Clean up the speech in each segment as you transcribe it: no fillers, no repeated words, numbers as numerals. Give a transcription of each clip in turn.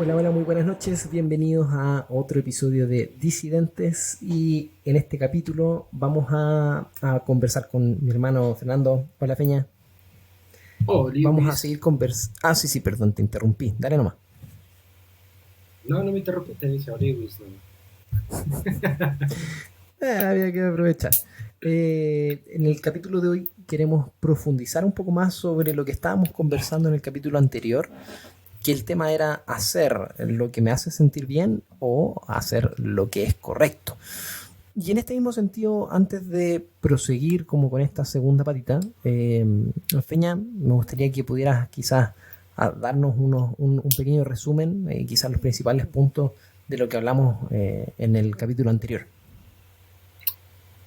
Hola, hola, muy buenas noches. Bienvenidos a otro episodio de Disidentes. Y en este capítulo vamos a conversar con mi hermano Fernando. Hola, Feña. Oh, Vamos a Lewis. seguir conversando. Ah, sí, sí, perdón, te interrumpí. Dale nomás. No, no me interrumpiste, dije, oh, Lewis, no. Había que aprovechar. En el capítulo de hoy queremos profundizar un poco más sobre lo que estábamos conversando en el capítulo anterior, que el tema era hacer lo que me hace sentir bien o hacer lo que es correcto. Y en este mismo sentido, antes de proseguir como con esta segunda patita, Feña, me gustaría que pudieras quizás darnos un pequeño resumen, quizás los principales puntos de lo que hablamos en el capítulo anterior.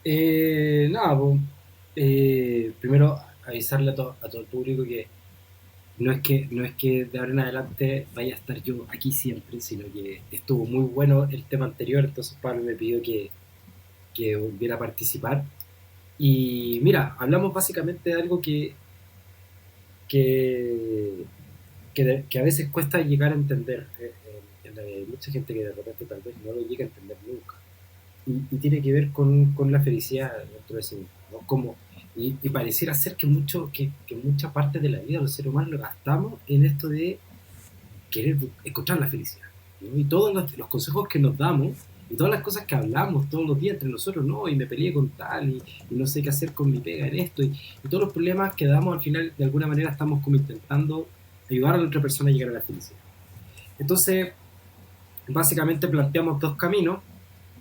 Nada, pues, primero avisarle a todo el público que no es que de ahora en adelante vaya a estar yo aquí siempre, sino que estuvo muy bueno el tema anterior, entonces Pablo me pidió que volviera a participar. Y mira, hablamos básicamente de algo que, que a veces cuesta llegar a entender. Hay mucha gente que de repente tal vez no lo llega a entender nunca. Y tiene que ver con la felicidad dentro de sí mismo, ¿no? Y pareciera ser que mucha parte de la vida los seres humanos lo gastamos en esto de querer encontrar la felicidad, ¿no? Y todos los consejos que nos damos y todas las cosas que hablamos todos los días entre nosotros, ¿no? Y me peleé con tal y no sé qué hacer con mi pega en esto y todos los problemas que damos al final de alguna manera estamos como intentando ayudar a la otra persona a llegar a la felicidad. Entonces, básicamente planteamos dos caminos.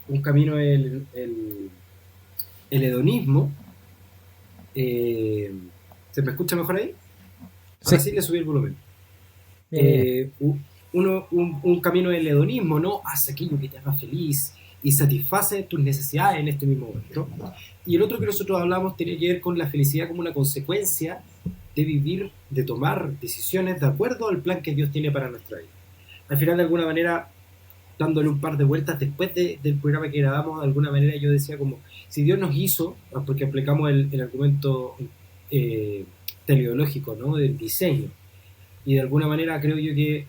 Un camino es el hedonismo. eh, ¿Se me escucha mejor ahí? Ahora Sí, sí le subí el volumen. viene, viene. Un camino del hedonismo, ¿no? Haz aquello que te haga feliz y satisface tus necesidades en este mismo momento. Y el otro que nosotros hablamos tiene que ver con la felicidad como una consecuencia de vivir, de tomar decisiones de acuerdo al plan que Dios tiene para nuestra vida. Al final, de alguna manera, dándole un par de vueltas después del programa que grabamos, de alguna manera yo decía como, si Dios nos hizo, porque aplicamos el argumento eh, teleológico, ¿no? Del diseño, y de alguna manera creo yo que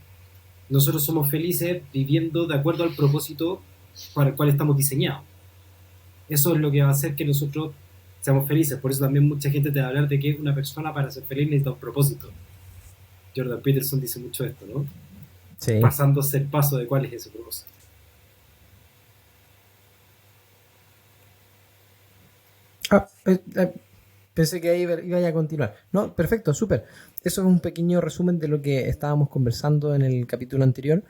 nosotros somos felices viviendo de acuerdo al propósito para el cual estamos diseñados. Eso es lo que va a hacer que nosotros seamos felices. Por eso también mucha gente te va a hablar de que una persona para ser feliz necesita un propósito. Jordan Peterson dice mucho esto, ¿no? Sí. Pasándose el paso de cuál es ese propósito. Ah, pensé que ahí iba a continuar. No, perfecto, súper. Eso es un pequeño resumen de lo que estábamos conversando en el capítulo anterior.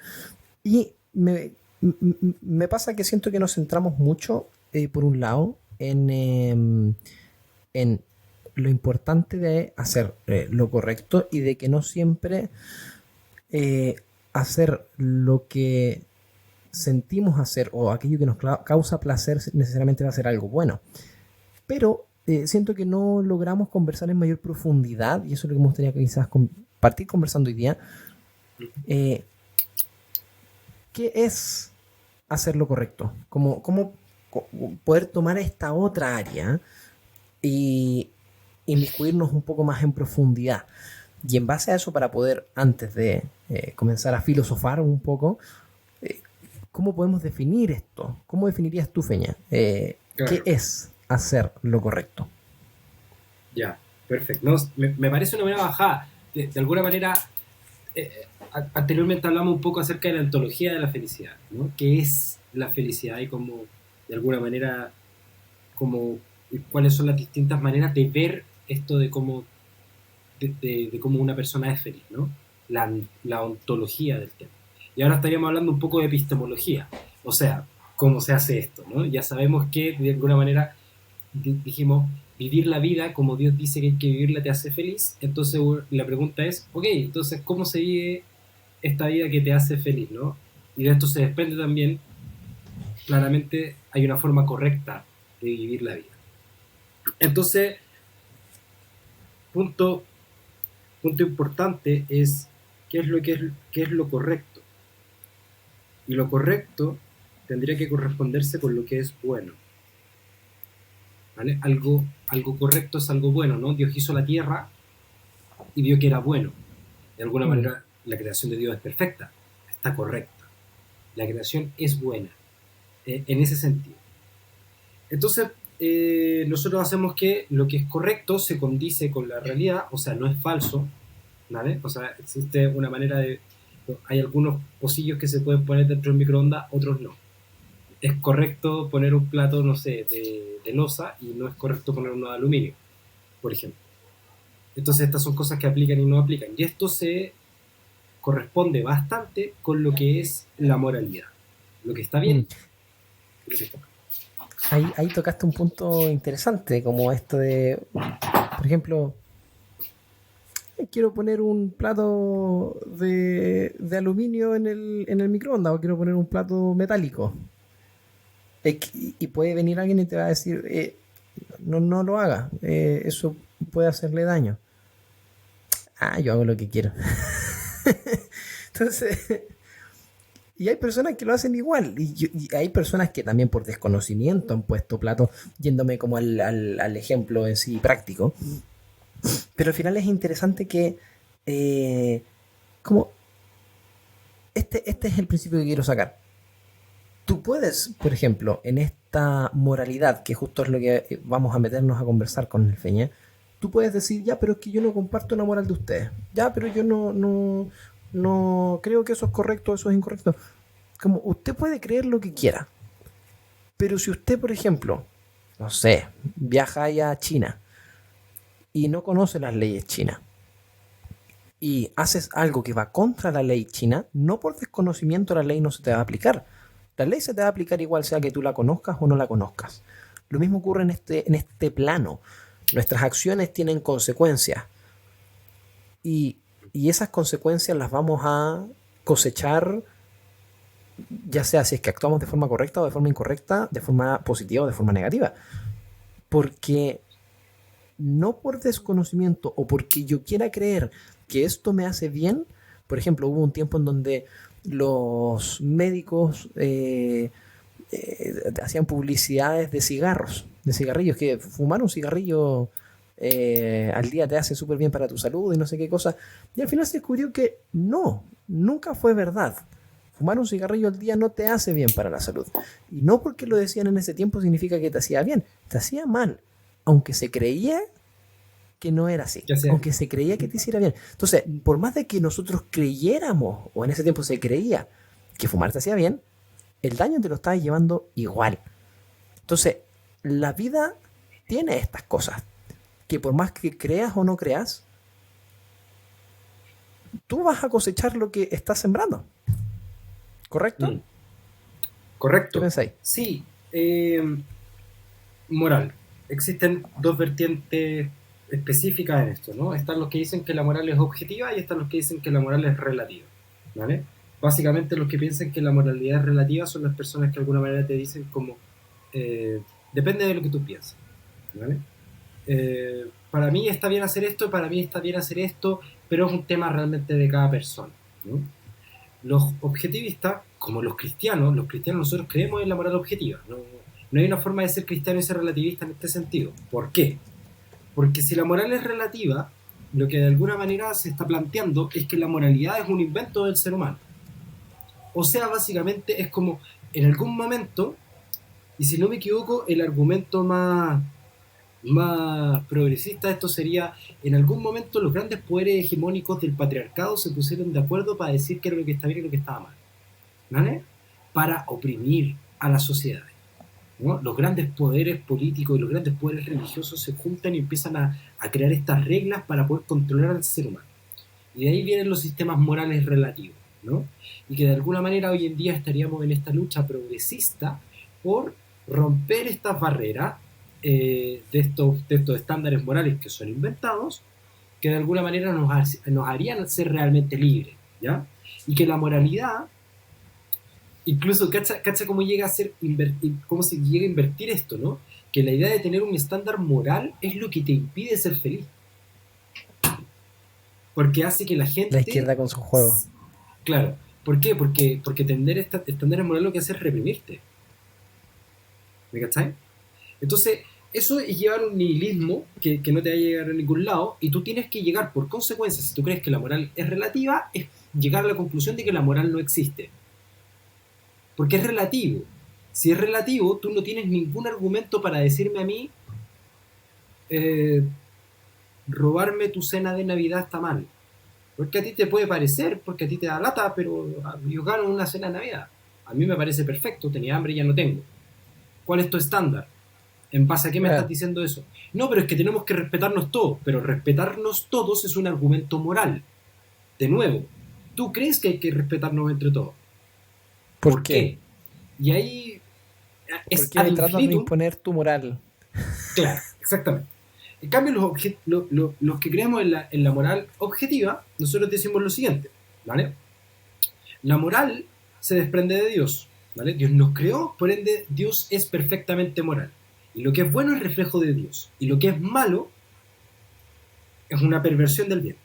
Y me pasa que siento que nos centramos mucho, por un lado, en lo importante de hacer lo correcto y de que no siempre eh, hacer lo que sentimos hacer o aquello que nos causa placer necesariamente va a ser algo bueno. Pero siento que no logramos conversar en mayor profundidad y eso es lo que me gustaría quizás partir conversando hoy día. Eh, ¿Qué es hacer lo correcto? ¿Cómo poder tomar esta otra área y inmiscuirnos un poco más en profundidad? Y en base a eso, para poder, antes de comenzar a filosofar un poco, eh, ¿cómo podemos definir esto? ¿Cómo definirías tú, Feña? ¿Qué Claro, es hacer lo correcto? ya, perfecto. No, me parece una buena bajada. De alguna manera, anteriormente hablamos un poco acerca de la ontología de la felicidad, ¿no? ¿Qué es la felicidad y cómo, de alguna manera, cómo, cuáles son las distintas maneras de ver esto de cómo una persona es feliz, ¿no? La ontología del tema. Y ahora estaríamos hablando un poco de epistemología, o sea, cómo se hace esto, ¿no? Ya sabemos que de alguna manera dijimos, vivir la vida como Dios dice que hay que vivirla te hace feliz, entonces la pregunta es, ok, entonces, ¿cómo se vive esta vida que te hace feliz, ¿no? Y de esto se desprende también, claramente hay una forma correcta de vivir la vida. Entonces, punto, punto importante es qué es lo correcto. Y lo correcto tendría que corresponderse con lo que es bueno. ¿Vale? Algo correcto es algo bueno, ¿no? Dios hizo la tierra y vio que era bueno. De alguna Mm, manera, la creación de Dios es perfecta. está correcta. La creación es buena, en ese sentido. Entonces, nosotros hacemos que lo que es correcto se condice con la realidad, o sea, no es falso, ¿vale? O sea, existe una manera de... Hay algunos pocillos que se pueden poner dentro del microondas, otros no. Es correcto poner un plato, no sé, de loza y no es correcto poner uno de aluminio, por ejemplo. Entonces estas son cosas que aplican y no aplican. Y esto se corresponde bastante con lo que es la moralidad. Lo que está bien Mm. y lo que está mal. Ahí tocaste un punto interesante, como esto de, por ejemplo, quiero poner un plato de aluminio en el microondas o quiero poner un plato metálico. Y puede venir alguien y te va a decir, no, no lo haga, eso puede hacerle daño. Ah, yo hago lo que quiero. Entonces, y hay personas que lo hacen igual. Y hay personas que también por desconocimiento han puesto platos, yéndome como al ejemplo en sí práctico. Pero al final es interesante que, como, este es el principio que quiero sacar. Tú puedes, por ejemplo, en esta moralidad, que justo es lo que vamos a meternos a conversar con el Feña, tú puedes decir, ya, pero es que yo no comparto la moral de ustedes. Ya, pero yo no creo que eso es correcto, eso es incorrecto. Como usted puede creer lo que quiera. Pero si usted, por ejemplo, no sé, viaja allá a China y no conoce las leyes chinas y haces algo que va contra la ley china, no por desconocimiento la ley no se te va a aplicar. La ley se te va a aplicar igual sea que tú la conozcas o no la conozcas. Lo mismo ocurre en este plano. Nuestras acciones tienen consecuencias y esas consecuencias las vamos a cosechar, ya sea si es que actuamos de forma correcta o de forma incorrecta, de forma positiva o de forma negativa. Porque no por desconocimiento o porque yo quiera creer que esto me hace bien. Por ejemplo, hubo un tiempo en donde los médicos hacían publicidades de cigarros, de cigarrillos, que fumar un cigarrillo al día te hace súper bien para tu salud y no sé qué cosa. Y al final se descubrió que no, nunca fue verdad. Fumar un cigarrillo al día no te hace bien para la salud. Y no porque lo decían en ese tiempo significa que te hacía bien, te hacía mal. Aunque se creía que no era así, Ya sea, aunque se creía que te hiciera bien. Entonces, por más de que nosotros creyéramos, o en ese tiempo se creía que fumar te hacía bien, el daño te lo estás llevando igual. Entonces, la vida tiene estas cosas, que por más que creas o no creas, tú vas a cosechar lo que estás sembrando. ¿Correcto? mm, ¿Qué correcto. pensáis? Sí, moral. Existen dos vertientes específicas en esto, ¿no? Están los que dicen que la moral es objetiva y están los que dicen que la moral es relativa, ¿vale? Básicamente los que piensan que la moralidad es relativa son las personas que de alguna manera te dicen como, depende de lo que tú piensas, ¿vale? Para mí está bien hacer esto, para mí está bien hacer esto, pero es un tema realmente de cada persona, ¿no? Los objetivistas, como los cristianos nosotros creemos en la moral objetiva, no hay una forma de ser cristiano y ser relativista en este sentido. ¿Por qué? Porque si la moral es relativa, lo que de alguna manera se está planteando es que la moralidad es un invento del ser humano. O sea, básicamente es como en algún momento, y si no me equivoco, el argumento más progresista de esto sería, en algún momento los grandes poderes hegemónicos del patriarcado se pusieron de acuerdo para decir qué era lo que estaba bien y lo que estaba mal, ¿vale? Para oprimir a la sociedad, ¿no? Los grandes poderes políticos y los grandes poderes religiosos se juntan y empiezan a crear estas reglas para poder controlar al ser humano. Y de ahí vienen los sistemas morales relativos, ¿no? Y que de alguna manera hoy en día estaríamos en esta lucha progresista por romper estas barreras de estos estándares morales que son inventados, que de alguna manera nos harían ser realmente libres, ¿ya? Y que la moralidad, incluso, cacha cómo llega a ser, cómo se llega a invertir esto, ¿no? Que la idea de tener un estándar moral es lo que te impide ser feliz. Porque hace que la La gente... izquierda con su juego. Claro. ¿Por qué? Porque tener estándares morales lo que hace es reprimirte. ¿Me cachai? Entonces, eso es llevar un nihilismo que no te va a llegar a ningún lado, y tú tienes que llegar por consecuencia, si tú crees que la moral es relativa, es llegar a la conclusión de que la moral no existe. Porque es relativo. Si es relativo, tú no tienes ningún argumento para decirme a mí, eh, robarme tu cena de Navidad está mal. Porque a ti te puede parecer, porque a ti te da lata, pero yo gano una cena de Navidad. A mí me parece perfecto, tenía hambre y ya no tengo. ¿Cuál es tu estándar? ¿En base a qué me estás Claro. diciendo eso? No, pero es que tenemos que respetarnos todos. Pero respetarnos todos es un argumento moral. De nuevo, tú crees que hay que respetarnos entre todos. ¿Por ¿Por qué? qué? Y ahí ¿Por es qué ad me tratas de infinitum, imponer tu moral? claro, exactamente. En cambio, los que creemos en la moral objetiva, nosotros decimos lo siguiente, ¿vale? La moral se desprende de Dios, ¿vale? Dios nos creó, por ende, Dios es perfectamente moral. Y lo que es bueno es reflejo de Dios. Y lo que es malo es una perversión del bien,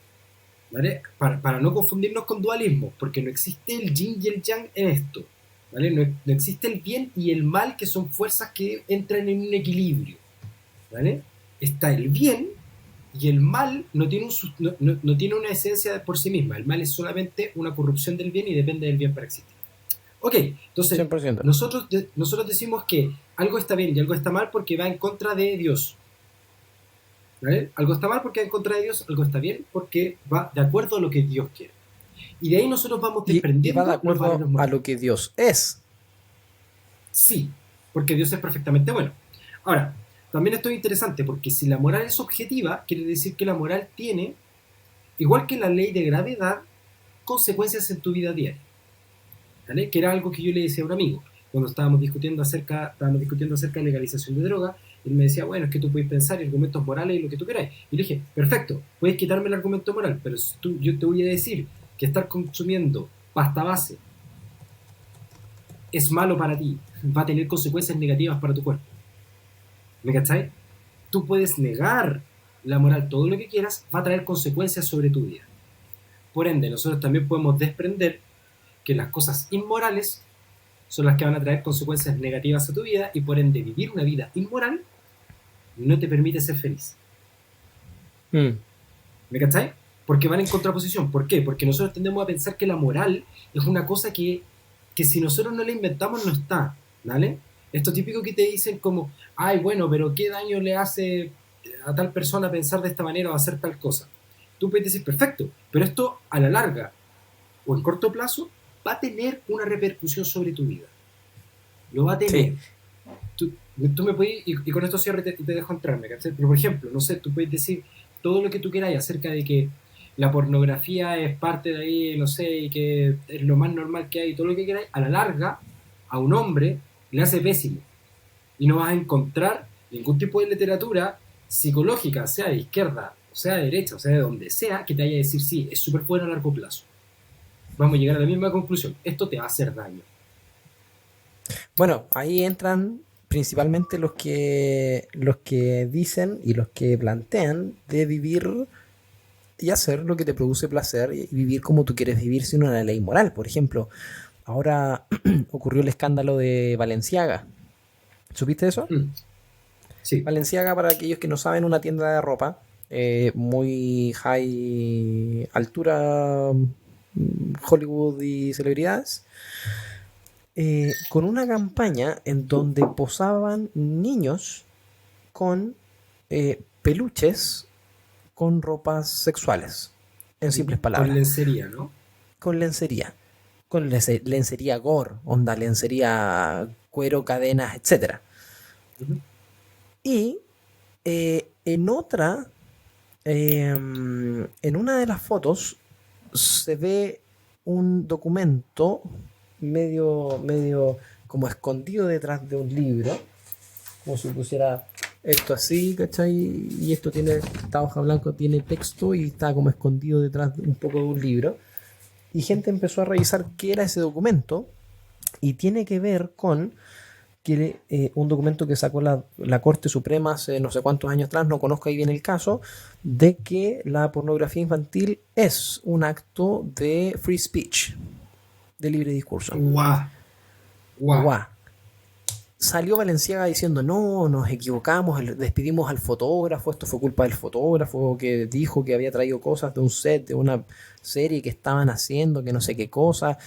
¿vale? Para no confundirnos con dualismo, porque no existe el yin y el yang en esto, ¿vale? No existe el bien y el mal, que son fuerzas que entran en un equilibrio, ¿vale? Está el bien y el mal no tiene, no tiene una esencia por sí misma. El mal es solamente una corrupción del bien y depende del bien para existir. Ok, entonces 100%. nosotros decimos que algo está bien y algo está mal porque va en contra de Dios. ¿Vale? Algo está mal porque va en contra de Dios, algo está bien porque va de acuerdo a lo que Dios quiere. Y de ahí nosotros vamos Y va de desprendiendo los valores acuerdo a morales. lo que Dios es. Sí, porque Dios es perfectamente bueno. Ahora, también esto es interesante porque si la moral es objetiva, quiere decir que la moral tiene, igual que la ley de gravedad, consecuencias en tu vida diaria. ¿Vale? Que era algo que yo le decía a un amigo cuando estábamos discutiendo acerca de legalización de droga. Él me decía, bueno, es que tú puedes pensar en argumentos morales y lo que tú queráis. Y le dije, perfecto, puedes quitarme el argumento moral, pero si yo te voy a decir que estar consumiendo pasta base es malo para ti, va a tener consecuencias negativas para tu cuerpo. ¿Me cacháis? Tú puedes negar la moral todo lo que quieras, va a traer consecuencias sobre tu vida. Por ende, nosotros también podemos desprender que las cosas inmorales son las que van a traer consecuencias negativas a tu vida, y por ende vivir una vida inmoral no te permite ser feliz. Mm. ¿Me cacháis? Porque van en contraposición. ¿Por qué? Porque nosotros tendemos a pensar que la moral es una cosa que si nosotros no la inventamos no está, ¿vale? Esto típico que te dicen como, ay, bueno, pero ¿qué daño le hace a tal persona pensar de esta manera o hacer tal cosa? Tú puedes decir, perfecto, pero esto a la larga o en corto plazo va a tener una repercusión sobre tu vida. Lo va a Sí, tener. Tú me puedes, y con esto cierro y te dejo entrarme, ¿cachai? Pero por ejemplo, no sé, tú puedes decir todo lo que tú quieras acerca de que la pornografía es parte de ahí, no sé, y que es lo más normal que hay, todo lo que quieras, a la larga, a un hombre le hace pésimo. Y no vas a encontrar ningún tipo de literatura psicológica, sea de izquierda, o sea de derecha, o sea de donde sea, que te vaya a decir, sí, es súper bueno a largo plazo. Vamos a llegar a la misma conclusión, esto te va a hacer daño. bueno, ahí entran principalmente los que dicen y los que plantean de vivir y hacer lo que te produce placer y vivir como tú quieres vivir sin una ley moral. Por ejemplo, ahora ocurrió el escándalo de Balenciaga. ¿Supiste eso? Mm, sí. Balenciaga, para aquellos que no saben, una tienda de ropa muy high altura, Hollywood y celebridades, con una campaña en donde posaban niños con peluches con ropas sexuales, en simples Con palabras, lencería, ¿no? con lencería, con lencería gore, onda lencería, cuero, cadenas, etcétera. Ujú. Y en otra, en una de las fotos se ve un documento medio como escondido detrás de un libro, como si pusiera esto así, ¿cachai? Y esto tiene, esta hoja blanca tiene texto y está como escondido detrás un poco de un libro. Y gente empezó a revisar qué era ese documento y tiene que ver con que un documento que sacó la Corte Suprema hace no sé cuántos años atrás, no conozco ahí bien el caso, de que la pornografía infantil es un acto de free speech, de libre discurso. Guau, guau. Guau. salió Balenciaga diciendo, no, nos equivocamos, despedimos al fotógrafo, esto fue culpa del fotógrafo que dijo que había traído cosas de un set, de una serie que estaban haciendo, que no sé qué cosa,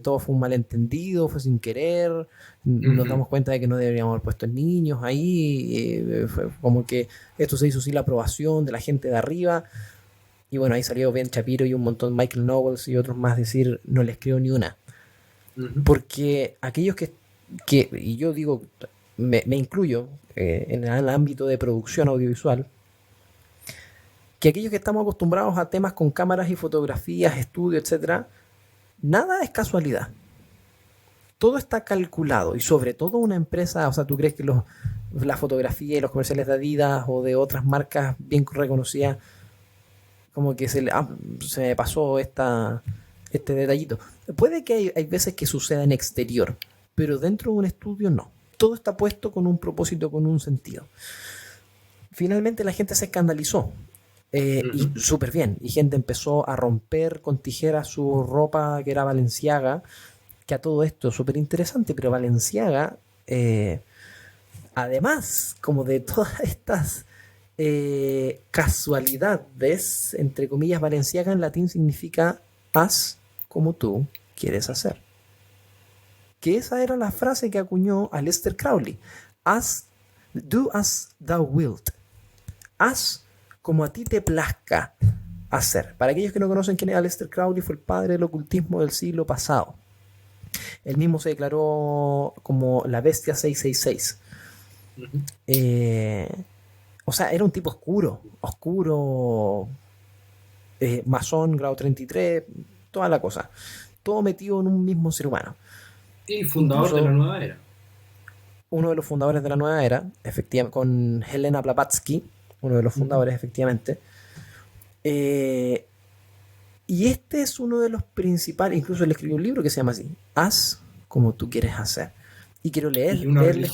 todo fue un malentendido, fue sin querer, nos damos cuenta de que no deberíamos haber puesto niños ahí, fue como que esto se hizo sin la aprobación de la gente de arriba. Y bueno, ahí salió Ben Shapiro y un montón, Michael Knowles y otros más, decir, no les creo ni una. Porque aquellos y yo digo, me incluyo en el ámbito de producción audiovisual, que aquellos que estamos acostumbrados a temas con cámaras y fotografías, estudio, etcétera, nada es casualidad. Todo está calculado y sobre todo una empresa, o sea, ¿tú crees que la fotografía y los comerciales de Adidas o de otras marcas bien reconocidas, como que se me pasó este detallito? Puede que hay veces que suceda en exterior, pero dentro de un estudio no. Todo está puesto con un propósito, con un sentido. Finalmente la gente se escandalizó. Y súper bien. Y gente empezó a romper con tijeras su ropa que era Balenciaga. Que a todo esto, súper interesante, pero Balenciaga, además, como de todas estas casualidades, entre comillas, Balenciaga en latín significa haz como tú quieres hacer. Que esa era la frase que acuñó Aleister Crowley. Do as thou wilt. Haz como a ti te plazca hacer. Para aquellos que no conocen quién es Aleister Crowley, fue el padre del ocultismo del siglo pasado. Él mismo se declaró como la bestia 666. O sea, era un tipo oscuro, masón, grado 33, toda la cosa. Todo metido en un mismo ser humano. Y fundador de la nueva era. Uno de los fundadores de la nueva era, efectivamente, con Helena Blavatsky, uno de los fundadores, efectivamente. Y este es uno de los principales, incluso él escribió un libro que se llama así, Haz como tú quieres hacer. Y quiero leerles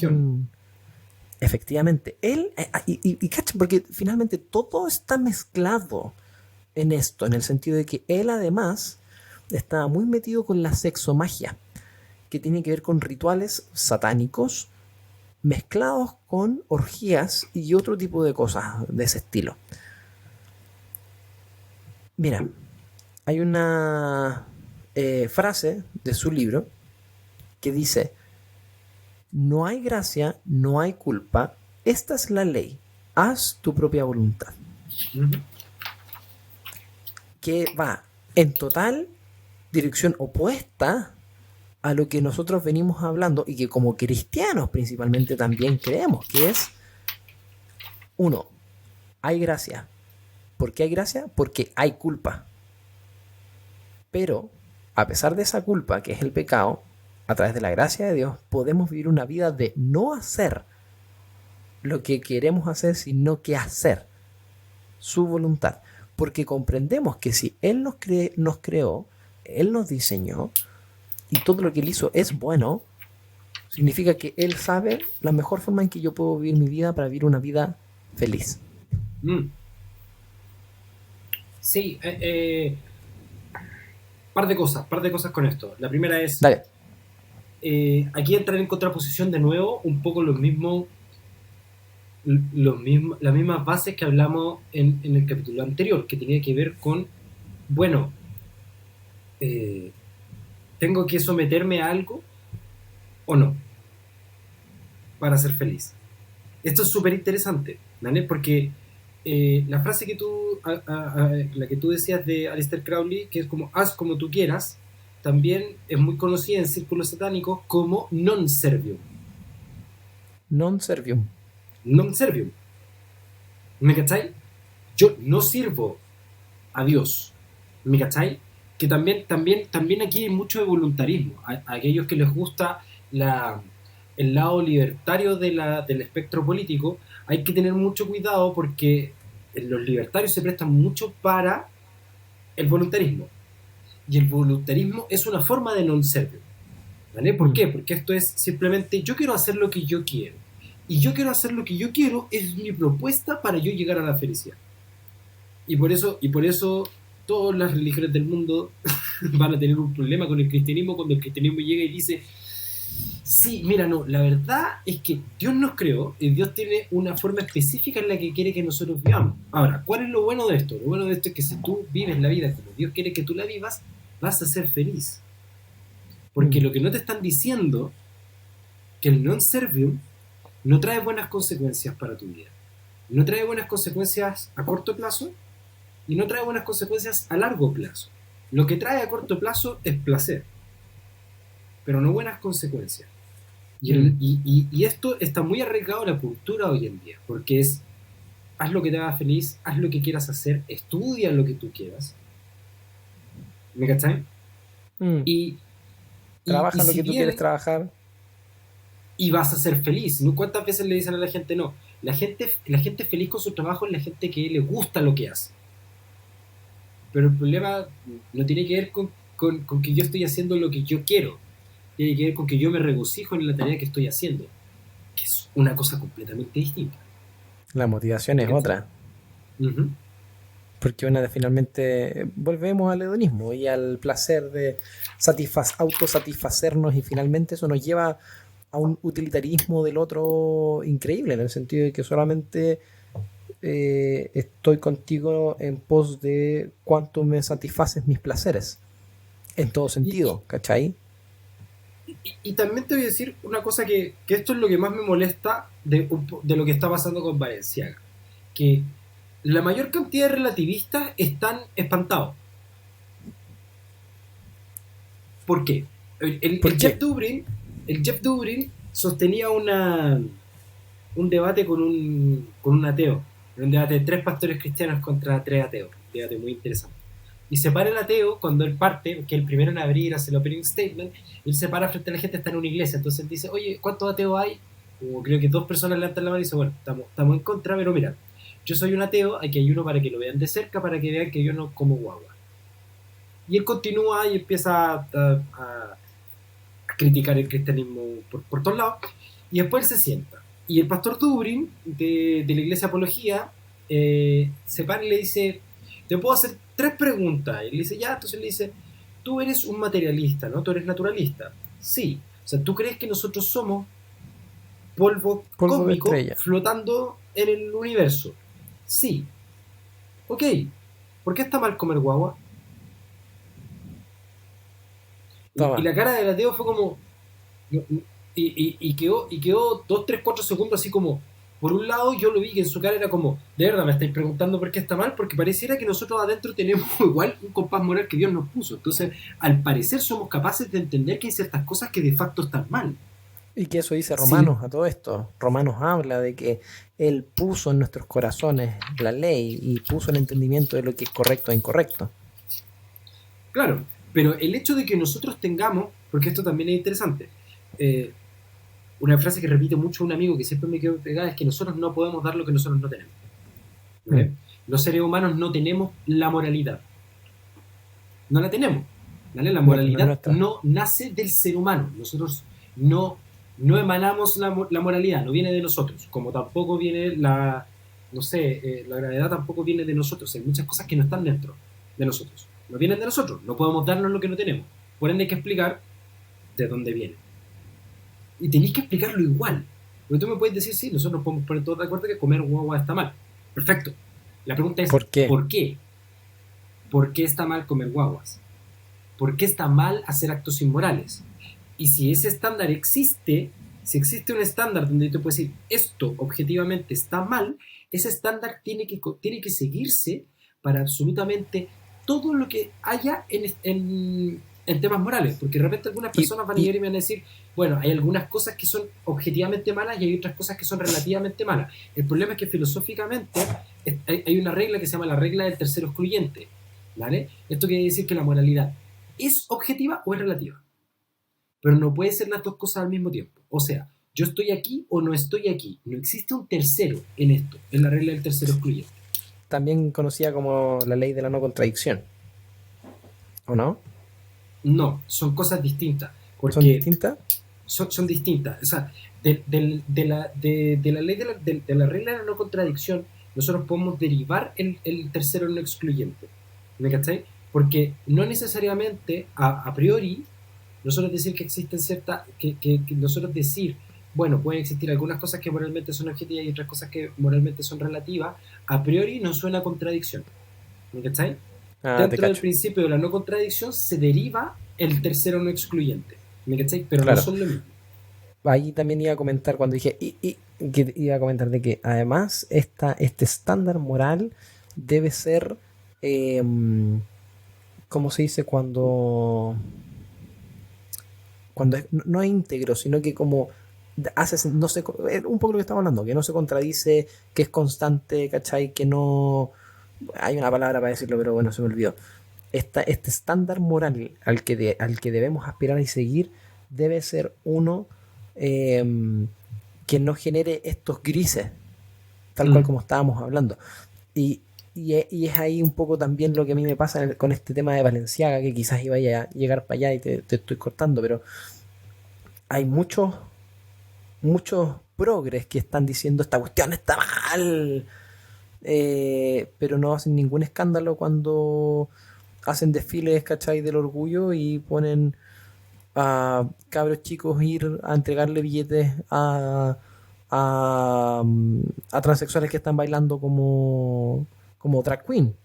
efectivamente. Él, y cacha, porque finalmente todo está mezclado en esto, en el sentido de que él además estaba muy metido con la sexomagia, que tiene que ver con rituales satánicos mezclados con orgías y otro tipo de cosas de ese estilo. Mira, hay una frase de su libro que dice: no hay gracia, no hay culpa, esta es la ley, haz tu propia voluntad. Que va en total dirección opuesta a lo que nosotros venimos hablando y que como cristianos principalmente también creemos, que es, uno, hay gracia. ¿Por qué hay gracia? Porque hay culpa. Pero, a pesar de esa culpa, que es el pecado, a través de la gracia de Dios, podemos vivir una vida de no hacer lo que queremos hacer, sino que hacer su voluntad. Porque comprendemos que si Él nos creó, Él nos diseñó, y todo lo que Él hizo es bueno, significa que Él sabe la mejor forma en que yo puedo vivir mi vida para vivir una vida feliz. Sí, par de cosas con esto. La primera es, Dale. Aquí entrar en contraposición de nuevo un poco las mismas bases que hablamos en el capítulo anterior, que tenía que ver con, bueno, ¿tengo que someterme a algo o no para ser feliz? Esto es súper interesante, ¿vale? Porque la frase que la que tú decías de Aleister Crowley, que es como haz como tú quieras, también es muy conocida en círculos satánicos como non servium. Non servium. Non servium. ¿Me cachai? Yo no sirvo a Dios. ¿Me cachai? Que también aquí hay mucho de voluntarismo. A aquellos que les gusta el lado libertario del espectro político, hay que tener mucho cuidado porque los libertarios se prestan mucho para el voluntarismo. Y el voluntarismo es una forma de non servium. ¿Vale? ¿Por qué? Porque esto es simplemente yo quiero hacer lo que yo quiero. Y yo quiero hacer lo que yo quiero, es mi propuesta para yo llegar a la felicidad. Y por eso todas las religiones del mundo van a tener un problema con el cristianismo cuando el cristianismo llega y dice Sí, mira, no, la verdad es que Dios nos creó y Dios tiene una forma específica en la que quiere que nosotros vivamos. Ahora, ¿cuál es lo bueno de esto? Lo bueno de esto es que si tú vives la vida como Dios quiere que tú la vivas, vas a ser feliz. Porque Mm, lo que no te están diciendo, que el non servium no trae buenas consecuencias para tu vida. No trae buenas consecuencias a corto plazo y no trae buenas consecuencias a largo plazo. Lo que trae a corto plazo es placer, pero no buenas consecuencias. mm. Y esto está muy arraigado a la cultura hoy en día, porque es, haz lo que te haga feliz, haz lo que quieras hacer, estudia lo que tú quieras, ¿me cachai? Mm. Y, y Trabaja lo si que tú quieres bien, trabajar. y vas a ser feliz, ¿no? ¿Cuántas veces le dicen a la gente no? La gente feliz con su trabajo es la gente que le gusta lo que hace. Pero el problema no tiene que ver con que yo estoy haciendo lo que yo quiero, tiene que ver con que yo me regocijo en la tarea que estoy haciendo, que es una cosa completamente distinta. La motivación ¿Me es cachai? otra. Ujú. Porque una de finalmente volvemos al hedonismo y al placer de autosatisfacernos y finalmente eso nos lleva a un utilitarismo del otro increíble, en el sentido de que solamente estoy contigo en pos de cuánto me satisfaces mis placeres, en todo Y, y, sentido, ¿cachai? y también te voy a decir una cosa que esto es lo que más me molesta de lo que está pasando con Balenciaga. Que la mayor cantidad de relativistas están espantados. ¿Por qué? ¿Por qué? El Jeff Dubrin sostenía un debate con un ateo. Un debate de tres pastores cristianos contra tres ateos. Un debate muy interesante. Y se para el ateo cuando él parte, que el primero en abrir hace el opening statement, y él se para frente a la gente, está en una iglesia. Entonces él dice, oye, ¿cuántos ateos hay? Como creo que dos personas levantan la mano y dicen, bueno, estamos en contra, pero mira, yo soy un ateo, aquí hay uno para que lo vean de cerca, para que vean que yo no como guagua. Y él continúa y empieza a criticar el cristianismo por todos lados, y después él se sienta. Y el pastor Dubrin, de la iglesia Apología, se para y le dice, te puedo hacer tres preguntas. Y le dice, ya, entonces le dice, tú eres un materialista, ¿no? Tú eres naturalista. Sí. O sea, ¿tú crees que nosotros somos polvo Polvo de cósmico estrella. flotando en el universo? Sí. Ok. ¿Por qué está mal comer guagua? Y Toma. la cara del ateo fue como, y quedó 2, 3, 4 segundos así como, por un lado yo lo vi que en su cara era como, de verdad me estáis preguntando por qué está mal, porque pareciera que nosotros adentro tenemos igual un compás moral que Dios nos puso. Entonces, al parecer somos capaces de entender que hay ciertas cosas que de facto están mal. Y que eso dice Sí, Romanos a todo esto. Romanos habla de que Él puso en nuestros corazones la ley y puso el entendimiento de lo que es correcto e incorrecto. claro, pero el hecho de que nosotros tengamos, porque esto también es interesante, eh, una frase que repite mucho un amigo que siempre me quedo pegada es que nosotros no podemos dar lo que nosotros no tenemos. Mm. ¿Vale? Los seres humanos no tenemos la moralidad. No la tenemos. ¿Vale? La No, pues no es moralidad nuestra. no nace del ser humano. Nosotros no, no emanamos la moralidad, no viene de nosotros. Como tampoco viene no sé, la gravedad tampoco viene de nosotros. Hay muchas cosas que no están dentro de nosotros. No vienen de nosotros. No podemos darnos lo que no tenemos. Por ende hay que explicar de dónde viene. Y tenéis que explicarlo igual. Porque tú me puedes decir, sí, nosotros nos podemos poner todos de acuerdo que comer guagua está mal. Perfecto. La pregunta es, ¿Por qué? ¿por qué? ¿Por qué está mal comer guaguas? ¿Por qué está mal hacer actos inmorales? Y si ese estándar existe, si existe un estándar donde te puedes decir esto objetivamente está mal, ese estándar tiene que seguirse para absolutamente todo lo que haya en temas morales, porque de repente algunas Y, personas van a y llegar y me van a decir, bueno, hay algunas cosas que son objetivamente malas y hay otras cosas que son relativamente malas. El problema es que filosóficamente hay una regla que se llama la regla del tercero excluyente, ¿vale? Esto quiere decir que la moralidad es objetiva o es relativa, pero no puede ser las dos cosas al mismo tiempo. O sea, yo estoy aquí o no estoy aquí. No existe un tercero en esto, en la regla del tercero excluyente. también conocida como la ley de la no contradicción, ¿o no? No, son cosas distintas, ¿Son porque distintas? son distintas. O sea, de la ley de la regla de la no contradicción, nosotros podemos derivar el tercero no excluyente. ¿Me cachai? Porque no necesariamente a priori nosotros decir que existen ciertas, que nosotros decir, bueno, pueden existir algunas cosas que moralmente son objetivas y otras cosas que moralmente son relativas, a priori no suena a contradicción. ¿Me cachai? Ah, te Dentro del cacho. principio de la no contradicción se deriva el tercero no excluyente. ¿Me cachai? Pero no Claro. son lo mismo. Ahí también iba a comentar cuando dije, que iba a comentar de que además este estándar moral debe ser, eh, ¿cómo se dice? Cuando no es íntegro, sino que como hace, no sé, un poco lo que estamos hablando, que no se contradice, que es constante, ¿cachai? Que no... Hay una palabra para decirlo, pero bueno, se me olvidó. Este estándar moral al que debemos aspirar y seguir debe ser uno eh, que no genere estos grises, tal cual Mm. como estábamos hablando. Y, y es ahí un poco también lo que a mí me pasa con este tema de Valenciaga, que quizás iba a llegar para allá y te estoy cortando, pero hay muchos progres que están diciendo esta cuestión está mal, pero no hacen ningún escándalo cuando hacen desfiles, ¿cachai? Del orgullo y ponen a cabros chicos ir a entregarle billetes a, a transexuales que están bailando como drag queen.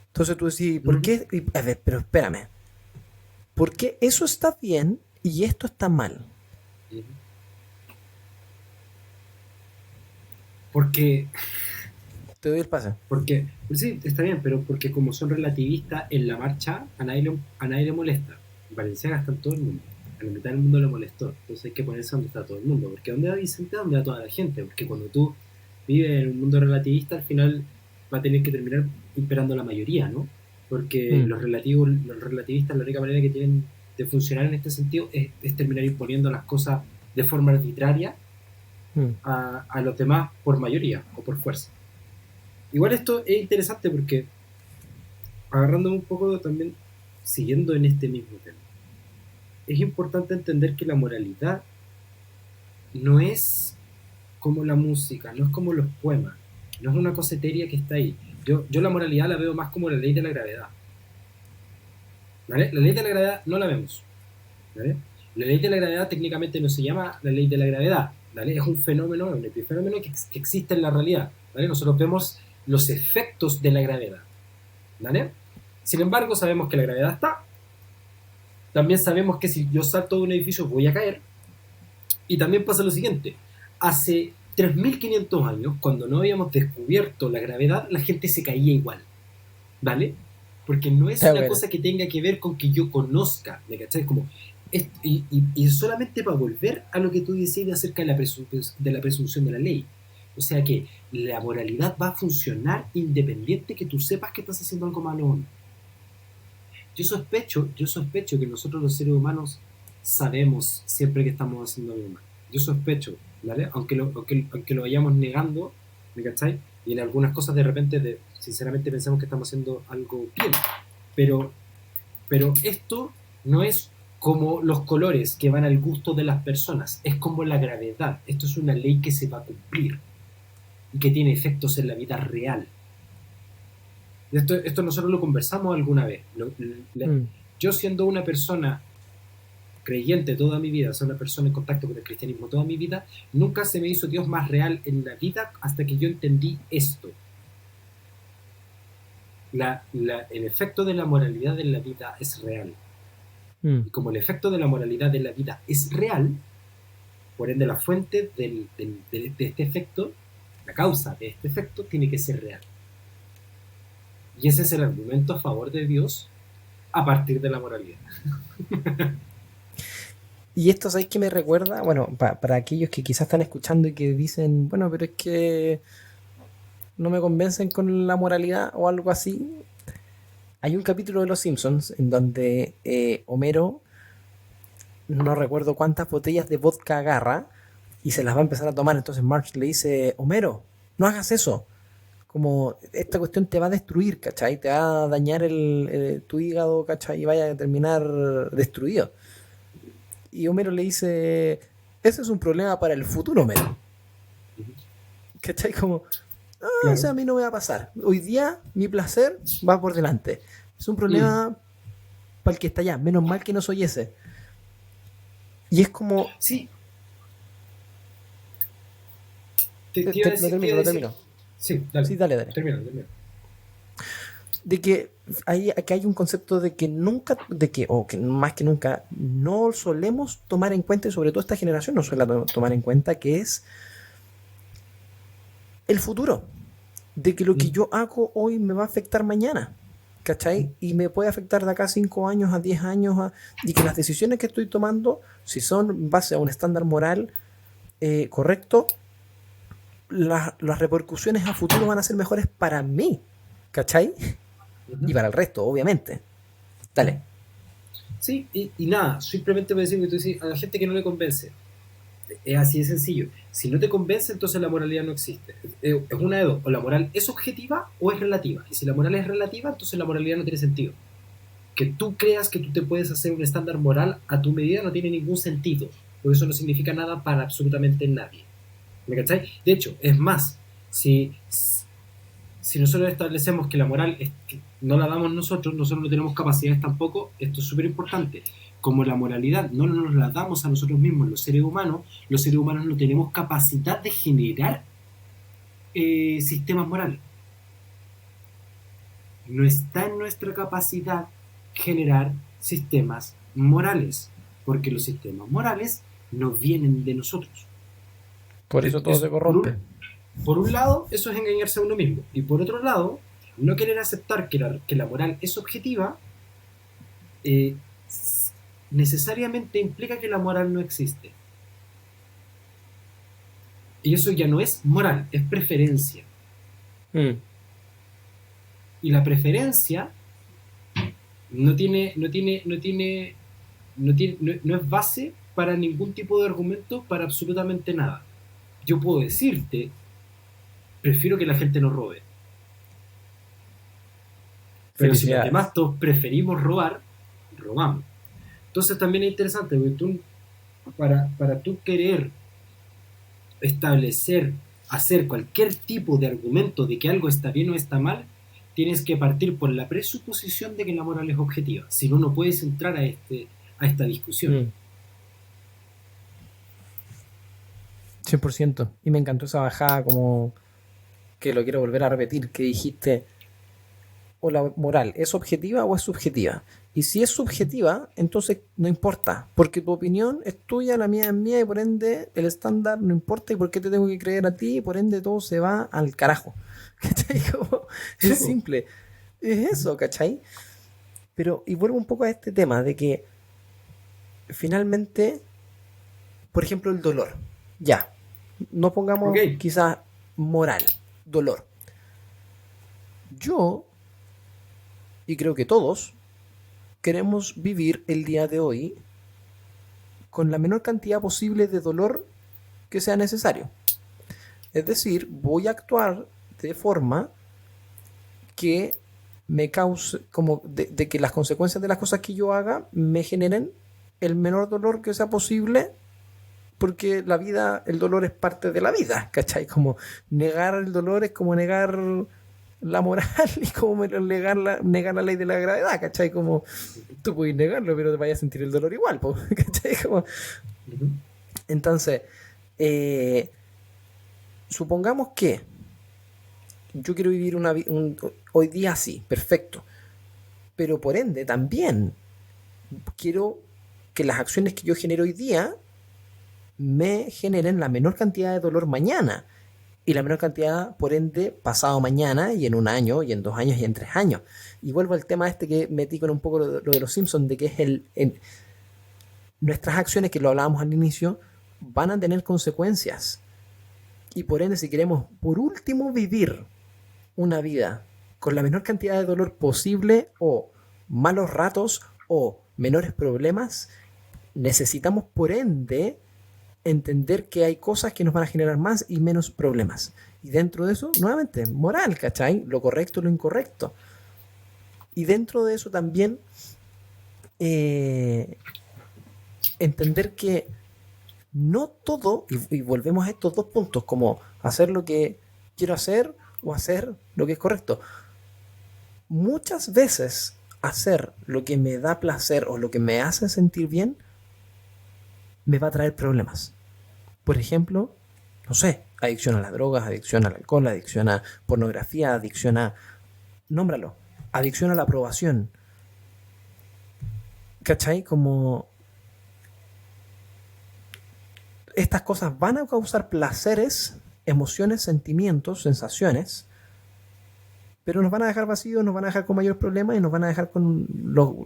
Entonces tú decís, ¿por Mm. qué? A ver, pero espérame, ¿por qué eso está bien y esto está mal? Mm. Porque, Te doy el pase. pues sí, está bien, pero porque como son relativistas en la marcha, a nadie le molesta. Valenciaga está en todo el mundo. A la mitad del mundo le molestó. Entonces hay que ponerse donde está todo el mundo. Porque ¿dónde va Vicente? ¿Dónde va toda la gente? Porque cuando tú vives en un mundo relativista, al final va a tener que terminar imperando la mayoría, ¿no? Porque Mm, los relativistas, la única manera que tienen de funcionar en este sentido es terminar imponiendo las cosas de forma arbitraria mm. a los demás por mayoría o por fuerza. Igual esto es interesante porque, agarrándome un poco también, siguiendo en este mismo tema, es importante entender que la moralidad no es como la música, no es como los poemas, no es una cosa etérea que está ahí. Yo la moralidad la veo más como la ley de la gravedad. ¿Vale? La ley de la gravedad no la vemos. ¿Vale? La ley de la gravedad técnicamente no se llama la ley de la gravedad. ¿Vale? Es un fenómeno, un epifenómeno que existe en la realidad. ¿Vale? Nosotros vemos los efectos de la gravedad. ¿Vale? Sin embargo, sabemos que la gravedad está. También sabemos que si yo salto de un edificio voy a caer. Y también pasa lo siguiente. Hace 3.500 años, cuando no habíamos descubierto la gravedad, la gente se caía igual. ¿Vale? Porque no es Está una buena. cosa que tenga que ver con que yo conozca. ¿Me cachai? Como, y solamente para volver a lo que tú decías acerca de la presunción de la ley. O sea que la moralidad va a funcionar independiente que tú sepas que estás haciendo algo malo o no. Yo sospecho que nosotros los seres humanos sabemos siempre que estamos haciendo algo mal. Yo sospecho, ¿vale? Aunque lo vayamos negando, ¿me cachai? Y en algunas cosas de repente, sinceramente pensamos que estamos haciendo algo bien. Pero, pero esto no es como los colores que van al gusto de las personas, es como la gravedad. Esto es una ley que se va a cumplir y que tiene efectos en la vida real. Esto nosotros lo conversamos alguna vez. Mm. Yo siendo una persona creyente toda mi vida, soy una persona en contacto con el cristianismo toda mi vida, nunca se me hizo Dios más real en la vida hasta que yo entendí esto. El efecto de la moralidad en la vida es real. Mm. Y como el efecto de la moralidad en la vida es real, por ende la fuente de este efecto, la causa de este efecto, tiene que ser real. Y ese es el argumento a favor de Dios a partir de la moralidad. Y esto, ¿sabes qué me recuerda? Bueno, para aquellos que quizás están escuchando y que dicen, bueno, pero es que no me convencen con la moralidad o algo así. Hay un capítulo de Los Simpsons en donde Homero, no recuerdo cuántas botellas de vodka agarra y se las va a empezar a tomar. Entonces Marge le dice, Homero, no hagas eso. Como esta cuestión te va a destruir, ¿cachai? Te va a dañar tu hígado, ¿cachai? Y vaya a terminar destruido. Y Homero le dice, ese es un problema para el futuro, Homero. ¿Cachai? Como, o Claro. sea, a mí no me va a pasar. Hoy día mi placer va por delante. Es un Mm. problema para el que está allá. Menos mal que no soy ese. Y es como... Sí, te iba a decir, Lo termino. sí, dale, Sí, dale. termina. De que aquí hay un concepto de que nunca, o que más que nunca, no solemos tomar en cuenta, y sobre todo esta generación no suele tomar en cuenta, que es el futuro. De que lo que yo hago hoy me va a afectar mañana. ¿Cachai? Y me puede afectar de acá a 5 años, a 10 años, y que las decisiones que estoy tomando, si son en base a un estándar moral correcto, las repercusiones a futuro van a ser mejores para mí. ¿Cachai? Y para el resto, obviamente. Dale. Sí, y nada, simplemente voy a decir que tú dices, a la gente que no le convence, es así de sencillo. Si no te convence, entonces la moralidad no existe. Es una de dos, o la moral es objetiva o es relativa. Y si la moral es relativa, entonces la moralidad no tiene sentido. Que tú creas que tú te puedes hacer un estándar moral a tu medida no tiene ningún sentido, porque eso no significa nada para absolutamente nadie. ¿Me cachai? De hecho, es más, si nosotros establecemos que la moral que no la damos nosotros no tenemos capacidades tampoco, esto es súper importante. Como la moralidad no nos la damos a nosotros mismos, los seres humanos no tenemos capacidad de generar sistemas morales. No está en nuestra capacidad generar sistemas morales, porque los sistemas morales no vienen de nosotros. Por eso todo se corrompe. Por un lado, eso es engañarse a uno mismo. Y por otro lado, no querer aceptar que la moral es objetiva, necesariamente implica que la moral no existe. Y eso ya no es moral, es preferencia. Y la preferencia no es base para ningún tipo de argumento, para absolutamente nada. Yo puedo decirte, prefiero que la gente no robe. Pero si los demás todos preferimos robar, robamos. Entonces también es interesante, porque tú, para tú querer establecer, hacer cualquier tipo de argumento de que algo está bien o está mal, tienes que partir por la presuposición de que la moral es objetiva. Si no, no puedes entrar a esta discusión. 100%. Y me encantó esa bajada, como que lo quiero volver a repetir, que dijiste, o la moral es objetiva o es subjetiva. Y si es subjetiva, entonces no importa, porque tu opinión es tuya, la mía es mía, y por ende el estándar no importa, y por qué te tengo que creer a ti, y por ende todo se va al carajo. ¿Cachai? Es simple. Es eso, ¿cachai? Pero, y vuelvo un poco a este tema de que finalmente, por ejemplo, el dolor. Ya, no pongamos quizás moral, dolor. Yo, y creo que todos, queremos vivir el día de hoy con la menor cantidad posible de dolor que sea necesario. Es decir, voy a actuar de forma que me cause, como de que las consecuencias de las cosas que yo haga me generen el menor dolor que sea posible, porque la vida, el dolor es parte de la vida, ¿cachai? Como negar el dolor es como negar la moral y como negar la ley de la gravedad, ¿cachai? Como tú puedes negarlo, pero te vayas a sentir el dolor igual, ¿cachai? Como... Entonces, supongamos que yo quiero vivir hoy día así, perfecto, pero por ende también quiero que las acciones que yo genero hoy día me generen la menor cantidad de dolor mañana, y la menor cantidad, por ende, pasado mañana, y en 1 año, y en 2 años, y en 3 años. Y vuelvo al tema este que metí con un poco lo de los Simpsons, de que es nuestras acciones, que lo hablábamos al inicio, van a tener consecuencias. Y por ende, si queremos, por último, vivir una vida con la menor cantidad de dolor posible, o malos ratos, o menores problemas, necesitamos, por ende, entender que hay cosas que nos van a generar más y menos problemas. Y dentro de eso, nuevamente, moral, ¿cachai? Lo correcto y lo incorrecto. Y dentro de eso también entender que no todo, y volvemos a estos 2 puntos, como hacer lo que quiero hacer o hacer lo que es correcto. Muchas veces hacer lo que me da placer o lo que me hace sentir bien me va a traer problemas. Por ejemplo, no sé, adicción a las drogas, adicción al alcohol, adicción a pornografía, adicción a... nómbralo. Adicción a la aprobación. ¿Cachai? Como estas cosas van a causar placeres, emociones, sentimientos, sensaciones, pero nos van a dejar vacíos, nos van a dejar con mayor problema y nos van a dejar con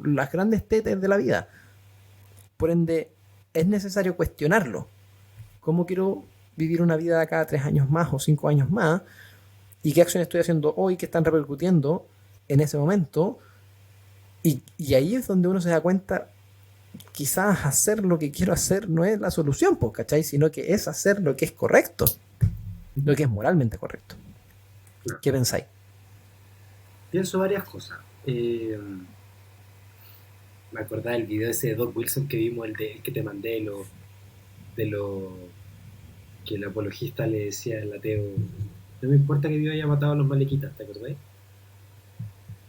las grandes tetas de la vida. Por ende, es necesario cuestionarlo. ¿Cómo quiero vivir una vida de cada 3 años más o 5 años más? ¿Y qué acciones estoy haciendo hoy que están repercutiendo en ese momento? Y ahí es donde uno se da cuenta, quizás hacer lo que quiero hacer no es la solución, pues, ¿cachai? Sino que es hacer lo que es correcto, lo que es moralmente correcto. ¿Qué pensáis? Pienso varias cosas. Me acordaba del video ese de Doc Wilson que vimos, el que te mandé, de lo que el apologista le decía al ateo: no me importa que Dios haya matado a los malequitas, ¿te acordáis?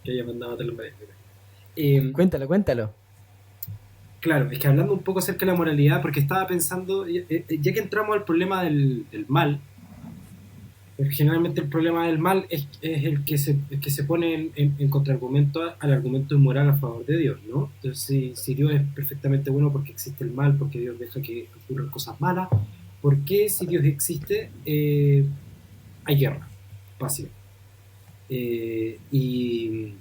Que haya mandado a matar a los malequitas. Cuéntalo. Claro, es que hablando un poco acerca de la moralidad, porque estaba pensando, ya que entramos al problema del mal, generalmente el problema del mal es el que se pone en contraargumento al argumento moral a favor de Dios, ¿no? Entonces, si Dios es perfectamente bueno porque existe el mal, porque Dios deja que ocurran cosas malas, ¿por qué si Dios existe hay guerra? Pasión. Richard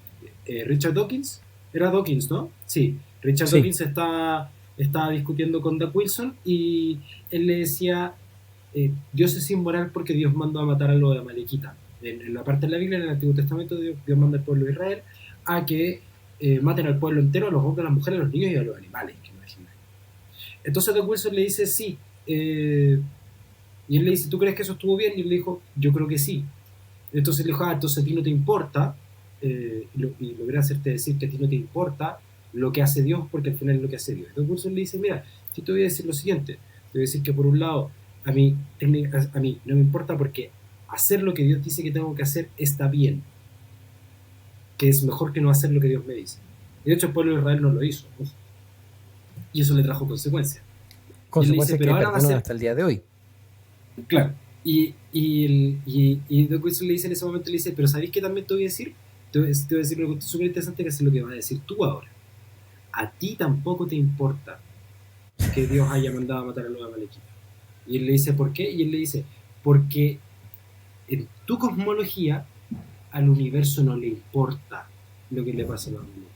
Dawkins, era Dawkins, ¿no? Sí, Richard Dawkins estaba discutiendo con Doug Wilson y él le decía: Dios es inmoral porque Dios mandó a matar a los amalequitas. En la parte de la Biblia, en el Antiguo Testamento, Dios manda al pueblo de Israel a que maten al pueblo entero, a los hombres, a las mujeres, a los niños y a los animales. Entonces Doug Wilson le dice sí. Y él le dice: ¿tú crees que eso estuvo bien? Y él le dijo: yo creo que sí. Entonces le dijo: entonces a ti no te importa, y logré hacerte decir que a ti no te importa lo que hace Dios, porque al final es lo que hace Dios. Doug Wilson le dice: mira, yo te voy a decir lo siguiente. Te voy a decir que por un lado, a mí no me importa porque hacer lo que Dios dice que tengo que hacer está bien, que es mejor que no hacer lo que Dios me dice. Y de hecho el pueblo de Israel no lo hizo, ¿no? Y eso le trajo consecuencias. Consecuencias que perdonan hasta el día de hoy. Claro. Y Doug Wilson le dice en ese momento, le dice: pero ¿sabéis qué también te voy a decir? Te voy a decir algo súper interesante, que es lo que vas a decir tú ahora. A ti tampoco te importa que Dios haya mandado a matar a los amalequitas. Y él le dice: ¿por qué? Y él le dice: porque en tu cosmología al universo no le importa lo que le pasa a los amalequitas.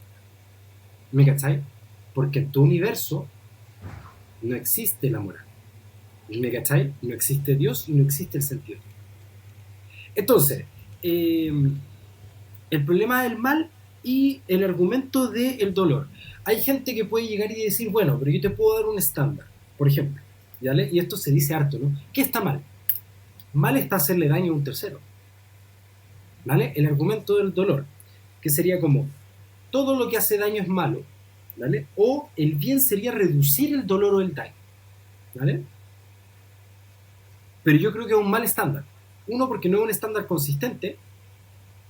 ¿Me cachai? Porque en tu universo no existe la moral. ¿Me cachai? No existe Dios y no existe el sentido. Entonces, el problema del mal y el argumento del dolor. Hay gente que puede llegar y decir: bueno, pero yo te puedo dar un estándar, por ejemplo, ¿vale? Y esto se dice harto, ¿no? ¿Qué está mal? Mal está hacerle daño a un tercero, ¿vale? El argumento del dolor, que sería como: todo lo que hace daño es malo, ¿vale? O el bien sería reducir el dolor o el daño, ¿vale? Pero yo creo que es un mal estándar. Uno, porque no es un estándar consistente,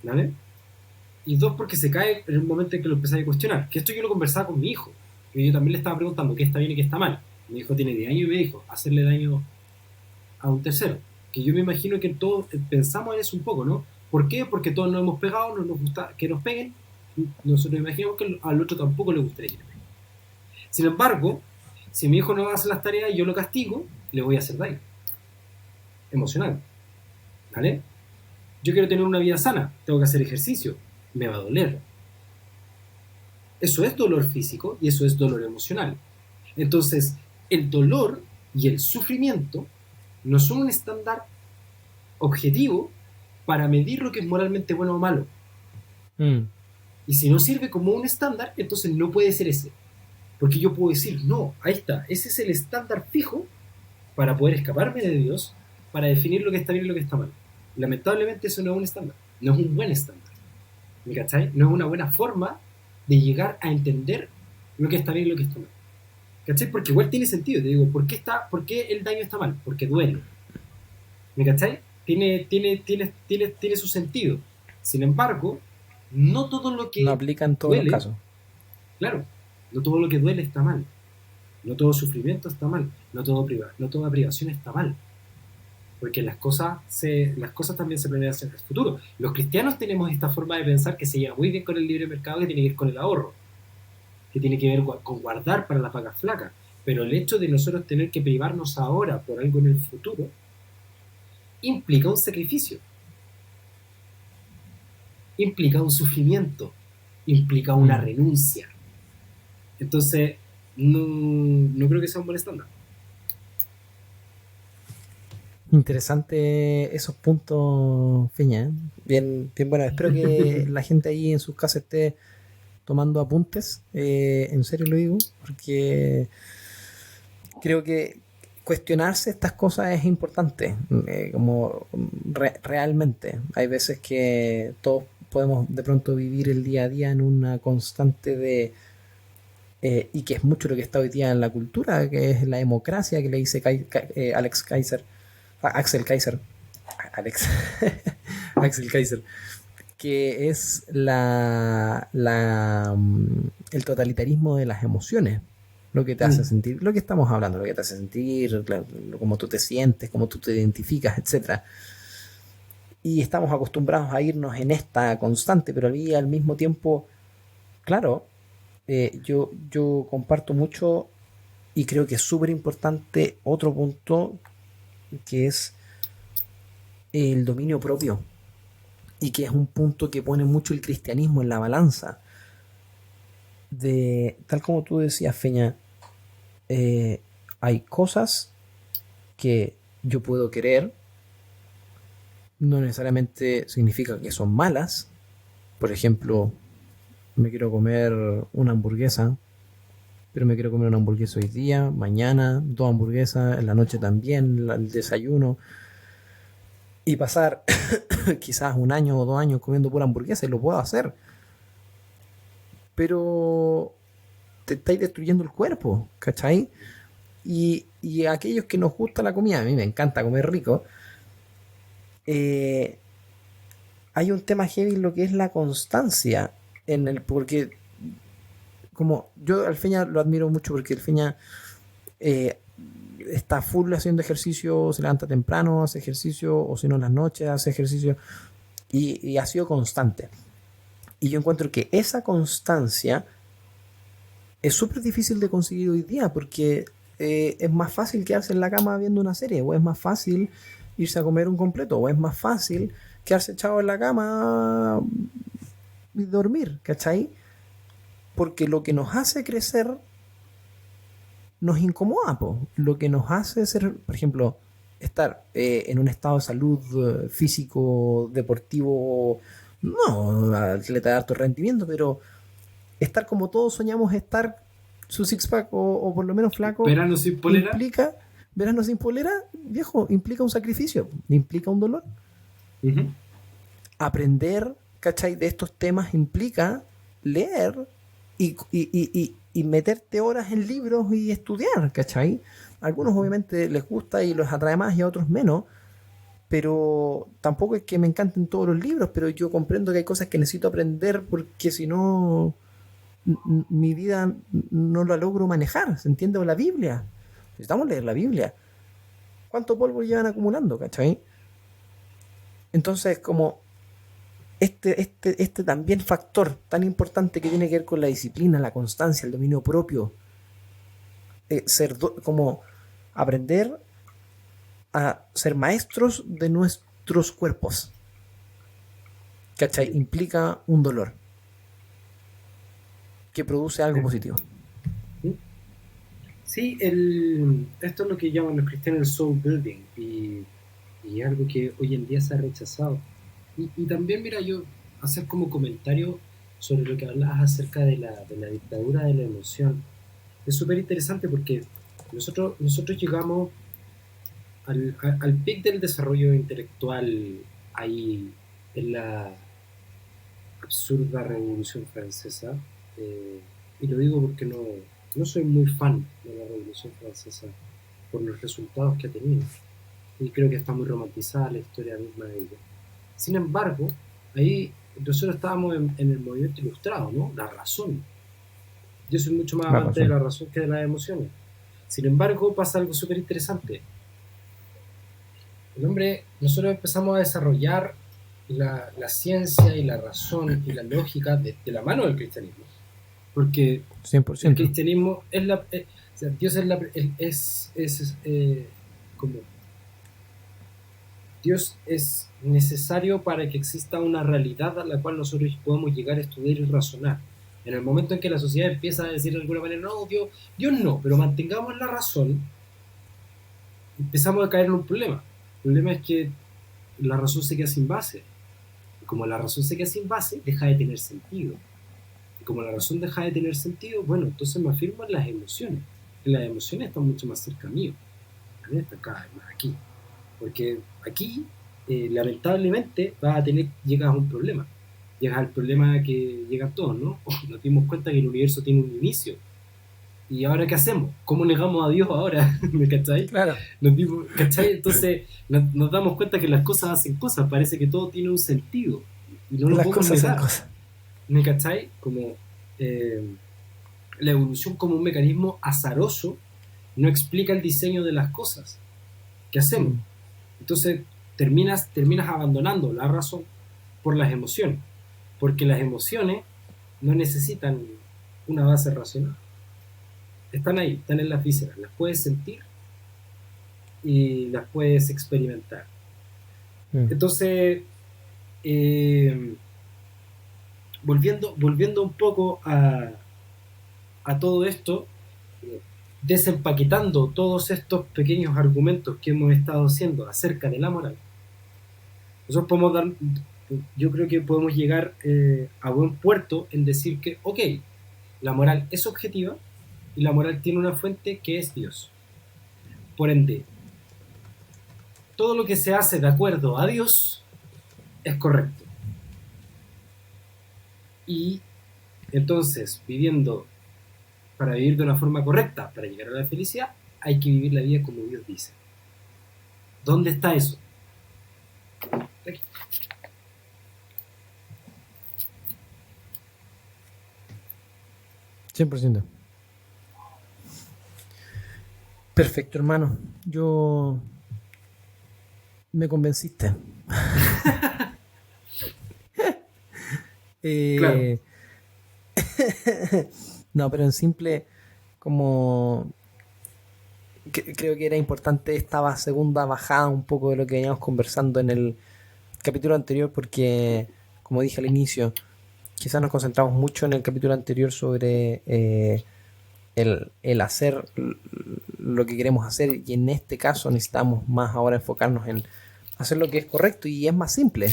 ¿vale? Y dos, porque se cae en el momento en que lo empecé a cuestionar. Que esto yo lo conversaba con mi hijo, que yo también le estaba preguntando qué está bien y qué está mal. Mi hijo tiene 10 años y me dijo: hacerle daño a un tercero. Que yo me imagino que todos pensamos en eso un poco, ¿no? ¿Por qué? Porque todos nos hemos pegado, no nos gusta que nos peguen. Nosotros imaginamos que al otro tampoco le gustaría que le peguen. Sin embargo, si mi hijo no va a hacer las tareas y yo lo castigo, le voy a hacer daño emocional, ¿vale? Yo quiero tener una vida sana, tengo que hacer ejercicio, me va a doler. Eso es dolor físico y eso es dolor emocional. Entonces, el dolor y el sufrimiento no son un estándar objetivo para medir lo que es moralmente bueno o malo. Y si no sirve como un estándar, entonces no puede ser ese. Porque yo puedo decir: no, ahí está, ese es el estándar fijo para poder escaparme de Dios, para definir lo que está bien y lo que está mal. Lamentablemente eso no es un estándar, no es un buen estándar. ¿Me cachai? No es una buena forma de llegar a entender lo que está bien y lo que está mal. ¿Cachai? Porque igual tiene sentido. Te digo: ¿por qué el daño está mal? Porque duele. ¿Me cachai? Tiene su sentido. Sin embargo, no todo lo No que aplica en todos los duele, casos. claro, no todo lo que duele está mal, no todo sufrimiento está mal, no toda privación está mal, porque las cosas también se planean hacia el futuro. Los cristianos tenemos esta forma de pensar que se lleva muy bien con el libre mercado, que tiene que ver con el ahorro, que tiene que ver con guardar para las vacas flacas. Pero el hecho de nosotros tener que privarnos ahora por algo en el futuro implica un sacrificio, implica un sufrimiento, implica una Mm. renuncia. Entonces, no creo que sea un buen estándar. Interesante esos puntos, Feña. ¿Eh? Bien, bien bueno. Espero que la gente ahí en sus casas esté tomando apuntes. En serio lo digo, porque creo que cuestionarse estas cosas es importante. Como realmente. Hay veces que todos podemos de pronto vivir el día a día en una constante de y que es mucho lo que está hoy día en la cultura, que es la democracia que le dice Alex Kaiser, Axel Kaiser, Alex, Axel Kaiser, que es el totalitarismo de las emociones, lo que te hace Mm. sentir, lo que estamos hablando, lo que te hace sentir, cómo tú te sientes, cómo tú te identificas, etcétera. Y estamos acostumbrados a irnos en esta constante, pero al mismo tiempo, claro, yo comparto mucho y creo que es súper importante otro punto que es el dominio propio y que es un punto que pone mucho el cristianismo en la balanza de tal como tú decías, Feña. eh, Hay cosas que yo puedo querer, no necesariamente significa que son malas. Por ejemplo, me quiero comer una hamburguesa, pero me quiero comer una hamburguesa hoy día, mañana, dos hamburguesas, en la noche también, el desayuno, y pasar quizás un año o 2 años comiendo pura hamburguesa, y lo puedo hacer, pero te estáis destruyendo el cuerpo, ¿cachai? Y a aquellos que nos gusta la comida, a mí me encanta comer rico, eh, hay un tema heavy en lo que es la constancia, porque como yo al Feña lo admiro mucho porque el Feña eh, está full haciendo ejercicio, se levanta temprano, hace ejercicio, o si no en las noches hace ejercicio, y ha sido constante. Y yo encuentro que esa constancia es súper difícil de conseguir hoy día porque es más fácil quedarse en la cama viendo una serie, o es más fácil irse a comer un completo, o es más fácil quedarse echado en la cama y dormir, ¿cachai? Porque lo que nos hace crecer nos incomoda, po. Lo que nos hace ser, por ejemplo, estar en un estado de salud físico, deportivo, no atleta de alto rendimiento, pero estar como todos soñamos estar, su six pack o por lo menos flaco, Verano sin polera. implica, verano sin polera, viejo, implica un sacrificio, implica un dolor. Ujú. Aprender, ¿cachai? De estos temas implica leer y meterte horas en libros y estudiar, ¿cachai? A algunos obviamente les gusta y los atrae más y a otros menos, pero tampoco es que me encanten todos los libros, pero yo comprendo que hay cosas que necesito aprender porque si no mi vida no la logro manejar, ¿se entiende? O la Biblia. Necesitamos leer la Biblia. ¿Cuánto polvo llevan acumulando, cachai? Entonces, como este también factor tan importante que tiene que ver con la disciplina, la constancia, el dominio propio, como aprender a ser maestros de nuestros cuerpos, ¿cachai? Sí. Implica un dolor que produce algo positivo. Sí, esto es lo que llaman los cristianos el soul building y algo que hoy en día se ha rechazado. Y también, mira, yo hacer como comentario sobre lo que hablabas acerca de la dictadura de la emoción. Es súper interesante porque nosotros llegamos al pic del desarrollo intelectual ahí en la absurda Revolución Francesa. eh, y lo digo porque no soy muy fan de la Revolución Francesa por los resultados que ha tenido. Y creo que está muy romantizada la historia misma de ella. Sin embargo, ahí nosotros estábamos en el movimiento ilustrado, ¿no? La razón. Yo soy mucho más La amante de razón. la razón que de las emociones. Sin embargo, pasa algo súper interesante. Nosotros empezamos a desarrollar la ciencia y la razón y la lógica de la mano del cristianismo. Porque el 100%. cristianismo es la... o sea, Dios es la... como Dios es necesario para que exista una realidad a la cual nosotros podemos llegar a estudiar y razonar. En el momento en que la sociedad empieza a decir de alguna manera, no, Dios no, pero mantengamos la razón, empezamos a caer en un problema. El problema es que la razón se queda sin base. Y como la razón se queda sin base, deja de tener sentido. Y como la razón deja de tener sentido, bueno, entonces me afirmo en las emociones. Y las emociones están mucho más cerca mío. A mí están cada vez más aquí. Porque aquí, lamentablemente, llegas a un problema. Llegas al problema que llegan todos, ¿no? Nos dimos cuenta que el universo tiene un inicio. ¿Y ahora qué hacemos? ¿Cómo negamos a Dios ahora? ¿Me cachai? Claro, ¿Cachai? Entonces nos damos cuenta que las cosas hacen cosas, parece que todo tiene un sentido. Y no lo las podemos cosas son negar. cosas. ¿Me cachai? Como la evolución como un mecanismo azaroso no explica el diseño de las cosas. ¿Qué hacemos? Mm. Entonces terminas abandonando la razón por las emociones, porque las emociones no necesitan una base racional. Están ahí, están en las vísceras, las puedes sentir y las puedes experimentar. Mm. Entonces, eh, volviendo un poco a todo esto, desempaquetando todos estos pequeños argumentos que hemos estado haciendo acerca de la moral, nosotros podemos dar, yo creo que podemos llegar a buen puerto en decir que, ok, la moral es objetiva y la moral tiene una fuente que es Dios. Por ende, todo lo que se hace de acuerdo a Dios es correcto. Y entonces, para vivir de una forma correcta, para llegar a la felicidad, hay que vivir la vida como Dios dice. ¿Dónde está eso? Aquí. 100%. Perfecto, hermano. Yo me convenciste. Claro, Eh, no, pero en simple, como creo que era importante esta segunda bajada un poco de lo que veníamos conversando en el capítulo anterior, porque, como dije al inicio, quizás nos concentramos mucho en el capítulo anterior sobre el hacer lo que queremos hacer, y en este caso necesitamos más ahora enfocarnos en hacer lo que es correcto, y es más simple,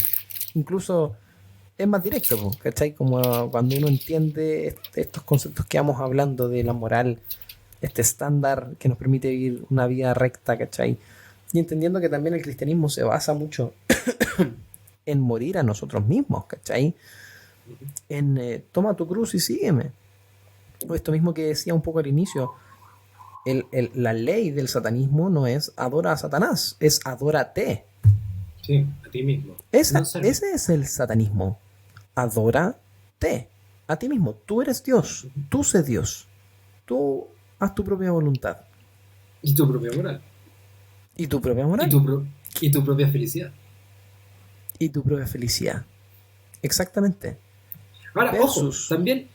incluso es más directo, ¿cachai? Como cuando uno entiende estos conceptos que vamos hablando de la moral, este estándar que nos permite vivir una vida recta, ¿cachai? Y entendiendo que también el cristianismo se basa mucho en morir a nosotros mismos, ¿cachai? En toma tu cruz y sígueme. O esto mismo que decía un poco al inicio, la ley del satanismo no es adora a Satanás, es adórate. sí, a ti mismo. No ser. Ese es el satanismo. Adórate a ti mismo. Tú eres Dios. Tú sé Dios. Tú haz tu propia voluntad. Y tu propia moral. Y tu propia moral. Y tu propia felicidad. Y tu propia felicidad. Exactamente. Ahora, Versus. ojo, también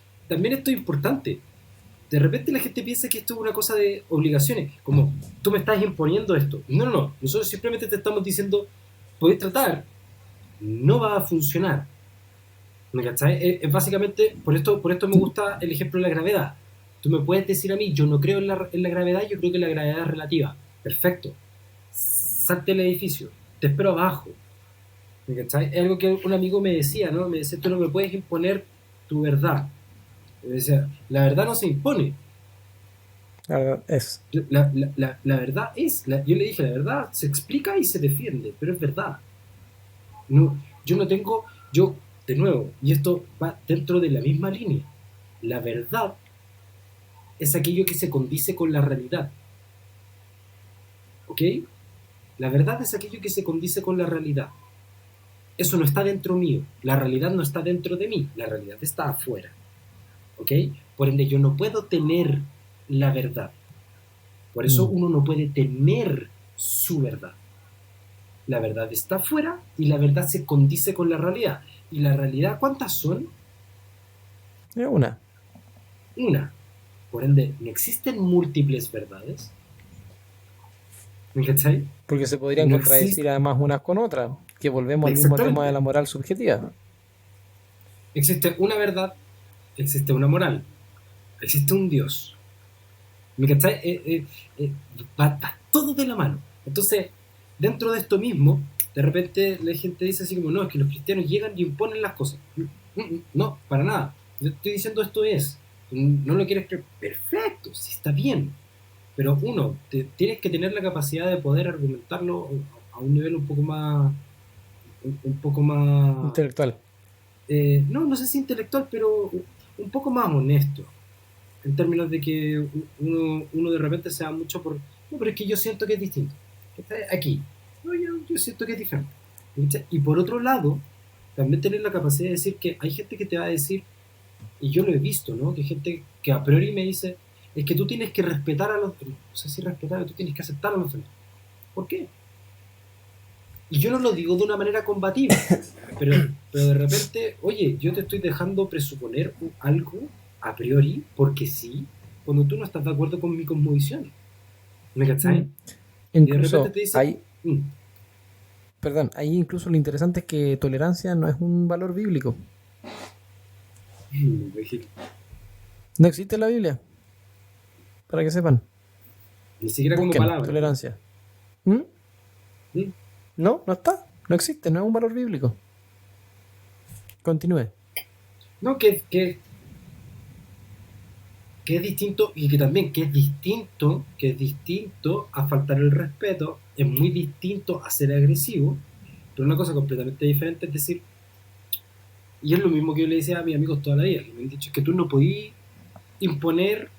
esto es importante. De repente la gente piensa que esto es una cosa de obligaciones, como tú me estás imponiendo esto. No, no, no. Nosotros simplemente te estamos diciendo, puedes tratar, no va a funcionar. ¿Me cachai? Es básicamente, por esto me gusta el ejemplo de la gravedad. Tú me puedes decir a mí, yo no creo en la gravedad, yo creo que la gravedad es relativa. Perfecto. Salte del edificio, te espero abajo. ¿Me cachai? Es algo que un amigo me decía, ¿no? Me decía, tú no me puedes imponer tu verdad. Me decía, la verdad no se impone. La verdad es. La verdad es, yo le dije, la verdad se explica y se defiende, pero es verdad. No, yo no tengo, yo, de nuevo, y esto va dentro de la misma línea. La verdad es aquello que se condice con la realidad. ¿Ok? La verdad es aquello que se condice con la realidad. Eso no está dentro mío. La realidad no está dentro de mí. La realidad está afuera. ¿Ok? Por ende, yo no puedo tener la verdad. Por eso uno no puede tener su verdad. La verdad está afuera y la verdad se condice con la realidad. ¿Y la realidad cuántas son? Es una. Una. Por ende, no existen múltiples verdades. ¿Me cachai? Porque se podrían No contradecir existe. además unas con otras, que volvemos al mismo tema de Exactamente. la moral subjetiva. Existe una verdad, existe una moral, existe un Dios. ¿Me cachai? Va todo de la mano. Entonces, dentro de esto mismo, de repente la gente dice así como, no, es que los cristianos llegan y imponen las cosas. No, para nada. Yo estoy diciendo esto es. No lo quieres creer. Perfecto, sí está bien. Pero uno, tienes que tener la capacidad de poder argumentarlo a un nivel un poco más... Un poco más... Intelectual. no sé si intelectual, pero un poco más honesto. En términos de que uno de repente se da mucho por... No, pero es que yo siento que es distinto. Está aquí. No, yo siento que es diferente. Y por otro lado, también tener la capacidad de decir que hay gente que te va a decir, y yo lo he visto, ¿no? Que hay gente que a priori me dice, es que tú tienes que respetar a los demás. No sé si respetar, tú tienes que aceptar a los demás. ¿Por qué? Y yo no lo digo de una manera combativa, pero de repente, oye, yo te estoy dejando presuponer algo a priori, porque sí, cuando tú no estás de acuerdo con mi cosmovisión. ¿Me cachai? Y de repente Incluso te dice, hay, perdón, ahí incluso lo interesante es que tolerancia no es un valor bíblico. No existe en la Biblia, para que sepan. ni siquiera como Busquen palabra. tolerancia. ¿Mm? ¿Mm? No, no está. No existe, no es un valor bíblico. Continúe. No, que es distinto y que también que es distinto a faltar el respeto, es muy distinto a ser agresivo, pero una cosa completamente diferente es decir, y es lo mismo que yo le decía a mis amigos toda la vida, que me han dicho, es que tú no podías imponer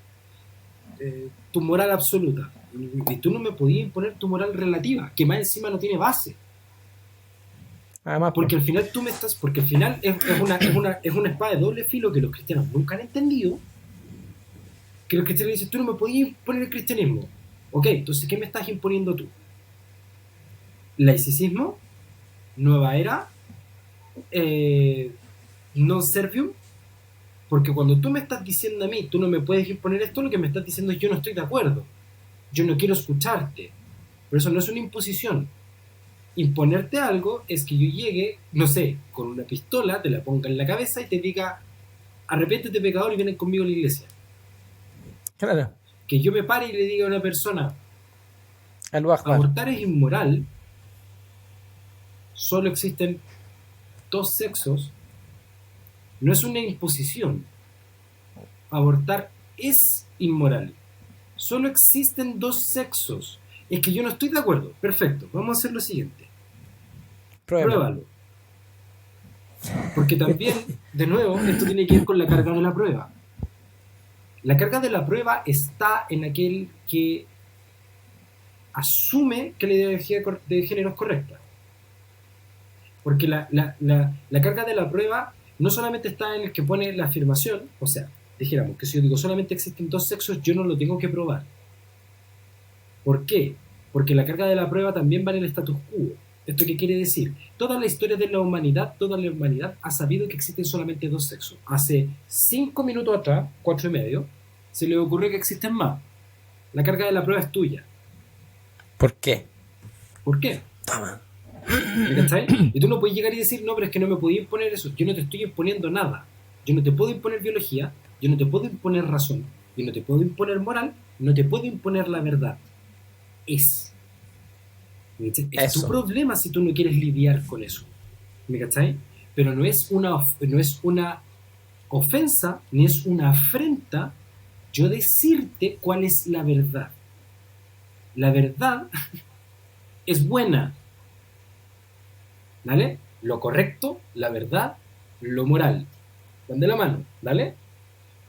tu moral absoluta, y tú no me podías imponer tu moral relativa, que más encima no tiene base, Además, pues, porque al final tú me estás, porque al final es una espada de doble filo que los cristianos nunca han entendido, que los cristianos dicen, tú no me podías imponer el cristianismo. Ok, entonces, ¿qué me estás imponiendo tú? Laicismo, nueva era, eh, non servium, porque cuando tú me estás diciendo a mí, tú no me puedes imponer esto, lo que me estás diciendo es yo no estoy de acuerdo, yo no quiero escucharte, pero eso no es una imposición. Imponerte algo es que yo llegue, no sé, con una pistola, te la ponga en la cabeza y te diga, arrepiéntete pecador y vienen conmigo a la iglesia. claro, Que yo me pare y le diga a una persona, al Akbar. abortar es inmoral, solo existen dos sexos, no es una imposición. Abortar es inmoral. Solo existen dos sexos. Es que yo no estoy de acuerdo. Perfecto, vamos a hacer lo siguiente. Pruébalo. Pruébalo. Porque también, de nuevo, esto tiene que ver con la carga de la prueba. La carga de la prueba está en aquel que asume que la ideología de género es correcta. Porque la carga de la prueba no solamente está en el que pone la afirmación, o sea, dijéramos que si yo digo solamente existen dos sexos, yo no lo tengo que probar. ¿Por qué? Porque la carga de la prueba también va en el status quo. ¿Esto qué quiere decir? Toda la historia de la humanidad, toda la humanidad ha sabido que existen solamente dos sexos. Hace 5 minutos atrás, 4 y medio, se le ocurrió que existen más. La carga de la prueba es tuya. ¿Por qué? ¿Por qué? Toma. ¿Me cachai? Y tú no puedes llegar y decir, no, pero es que no me podía imponer eso. Yo no te estoy imponiendo nada. Yo no te puedo imponer biología, yo no te puedo imponer razón, yo no te puedo imponer moral, no te puedo imponer la verdad. Es tu Eso. problema si tú no quieres lidiar con eso. ¿Me cachai? Pero no es una ofensa, ni es una afrenta yo decirte cuál es la verdad. La verdad es buena. ¿Vale? Lo correcto, la verdad, lo moral. Van de la mano, ¿vale?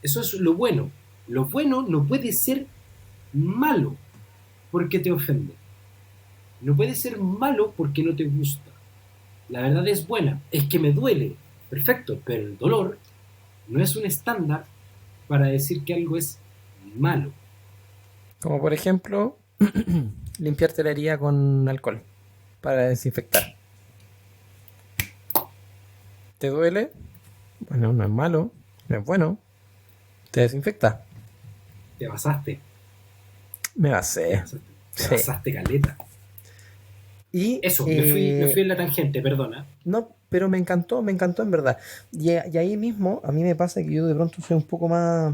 Eso es lo bueno. Lo bueno no puede ser malo porque te ofende. No puede ser malo porque no te gusta. La verdad es buena, es que me duele, perfecto, pero el dolor no es un estándar para decir que algo es malo. Como por ejemplo, limpiarte la herida con alcohol para desinfectar. ¿Te duele? Bueno, no es malo, no es bueno. Te desinfecta. Te basaste, Me te basé. basaste, te Sí. basaste caleta. Y Eso, me fui en la tangente, perdona. no, pero me encantó en verdad. Y ahí mismo, a mí me pasa que yo de pronto soy un poco más,